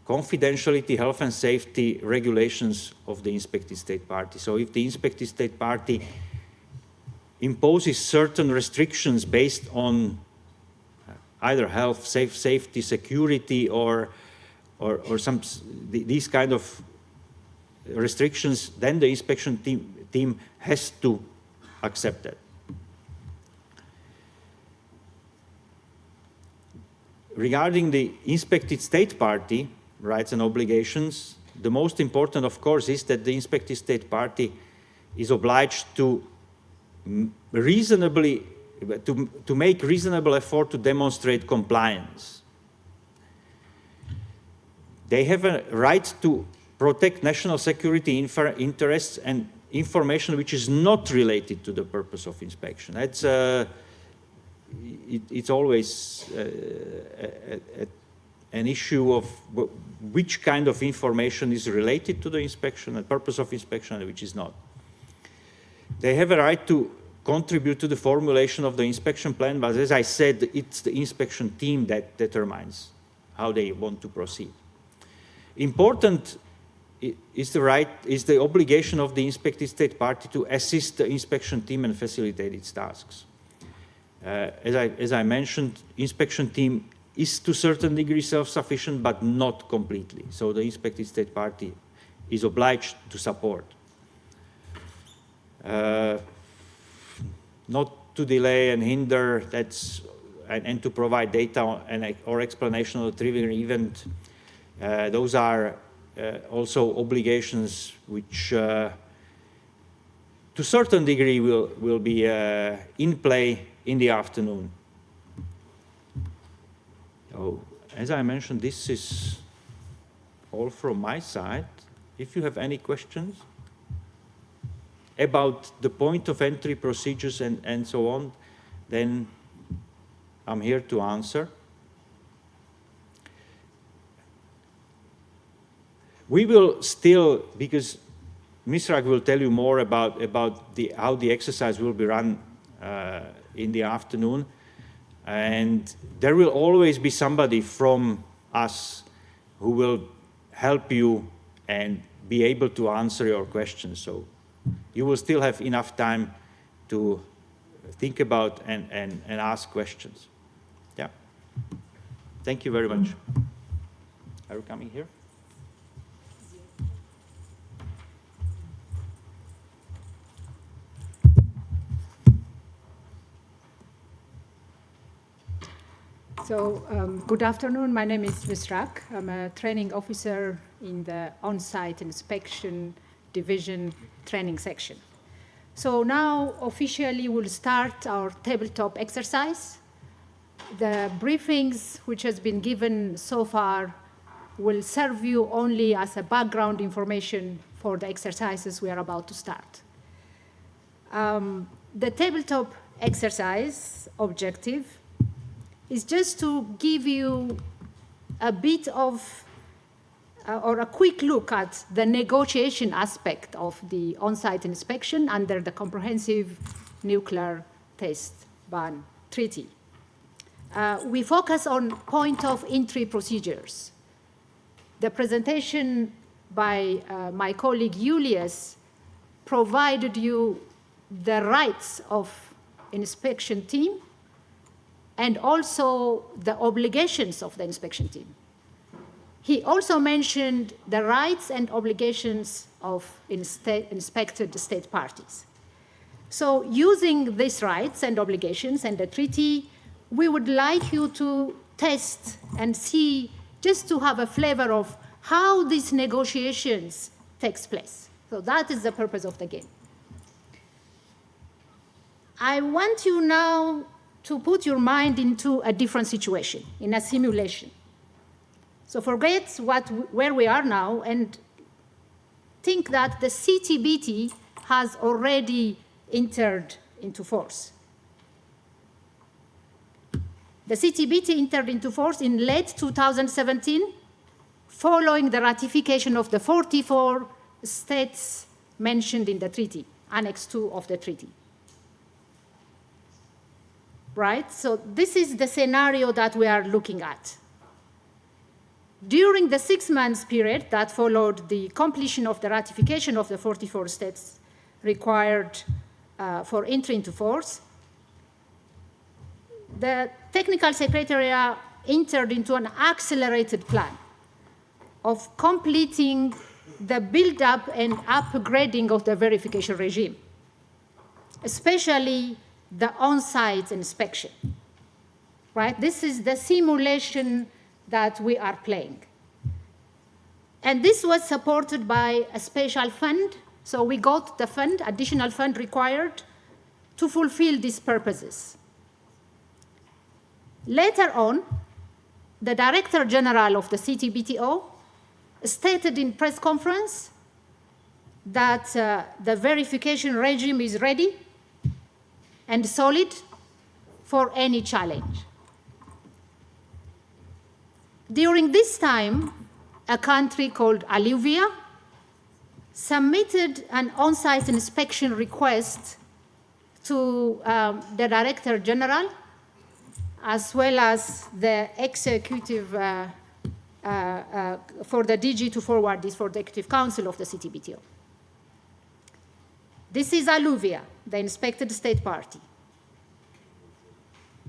confidentiality, health and safety regulations of the inspected state party. So if the inspected state party imposes certain restrictions based on either health, safety, security, or these kind of restrictions, then the inspection team has to accept that. Regarding the inspected state party rights and obligations, the most important, of course, is that the inspected state party is obliged to make reasonable effort to demonstrate compliance. They have a right to protect national security interests and information which is not related to the purpose of inspection. That's it's always an issue of which kind of information is related to the inspection and purpose of inspection and which is not. They have a right to contribute to the formulation of the inspection plan, but as I said, it's the inspection team that determines how they want to proceed. Important is the obligation of the inspected state party to assist the inspection team and facilitate its tasks. As I mentioned, inspection team is to a certain degree self-sufficient, but not completely. So the inspected state party is obliged to support. Not to delay and hinder, and to provide data or explanation of the triggering event. Those are also obligations which, to a certain degree, will be in play in the afternoon. So, as I mentioned, this is all from my side. If you have any questions about the point of entry procedures and so on, then I'm here to answer. We will still, because Misrag will tell you more about how the exercise will be run in the afternoon, and there will always be somebody from us who will help you and be able to answer your questions. So you will still have enough time to think about and ask questions. Yeah. Thank you very much. Are you coming here? So, good afternoon. My name is Visrak. I'm a training officer in the on-site inspection division training section. So now officially we'll start our tabletop exercise. The briefings which has been given so far will serve you only as a background information for the exercises we are about to start. The tabletop exercise objective is just to give you a bit of, or a quick look at the negotiation aspect of the on-site inspection under the Comprehensive Nuclear Test Ban Treaty. We focus on point of entry procedures. The presentation by my colleague Julius provided you the rights of inspection team and also the obligations of the inspection team. He also mentioned the rights and obligations of inspected state parties. So using these rights and obligations and the treaty, we would like you to test and see, just to have a flavor of how these negotiations takes place. So that is the purpose of the game. I want you now to put your mind into a different situation, in a simulation. So forget where we are now and think that the CTBT has already entered into force. The CTBT entered into force in late 2017 following the ratification of the 44 states mentioned in the treaty, Annex 2 of the treaty. Right? So this is the scenario that we are looking at. During the 6 months period that followed the completion of the ratification of the 44 states required for entry into force, the Technical Secretariat entered into an accelerated plan of completing the build-up and upgrading of the verification regime, especially the on-site inspection. Right? This is the simulation that we are playing. And this was supported by a special fund. So we got the fund, additional fund required to fulfill these purposes. Later on, the Director General of the CTBTO stated in press conference that the verification regime is ready and solid for any challenge. During this time, a country called Alluvia submitted an on-site inspection request to the Director General, as well as the executive for the DG to forward this for the Executive Council of the CTBTO. This is Alluvia, the inspected state party.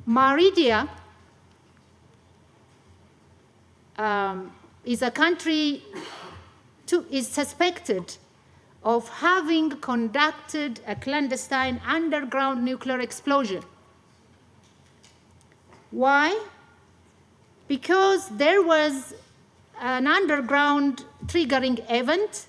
Meridia is a country is suspected of having conducted a clandestine underground nuclear explosion. Why? Because there was an underground triggering event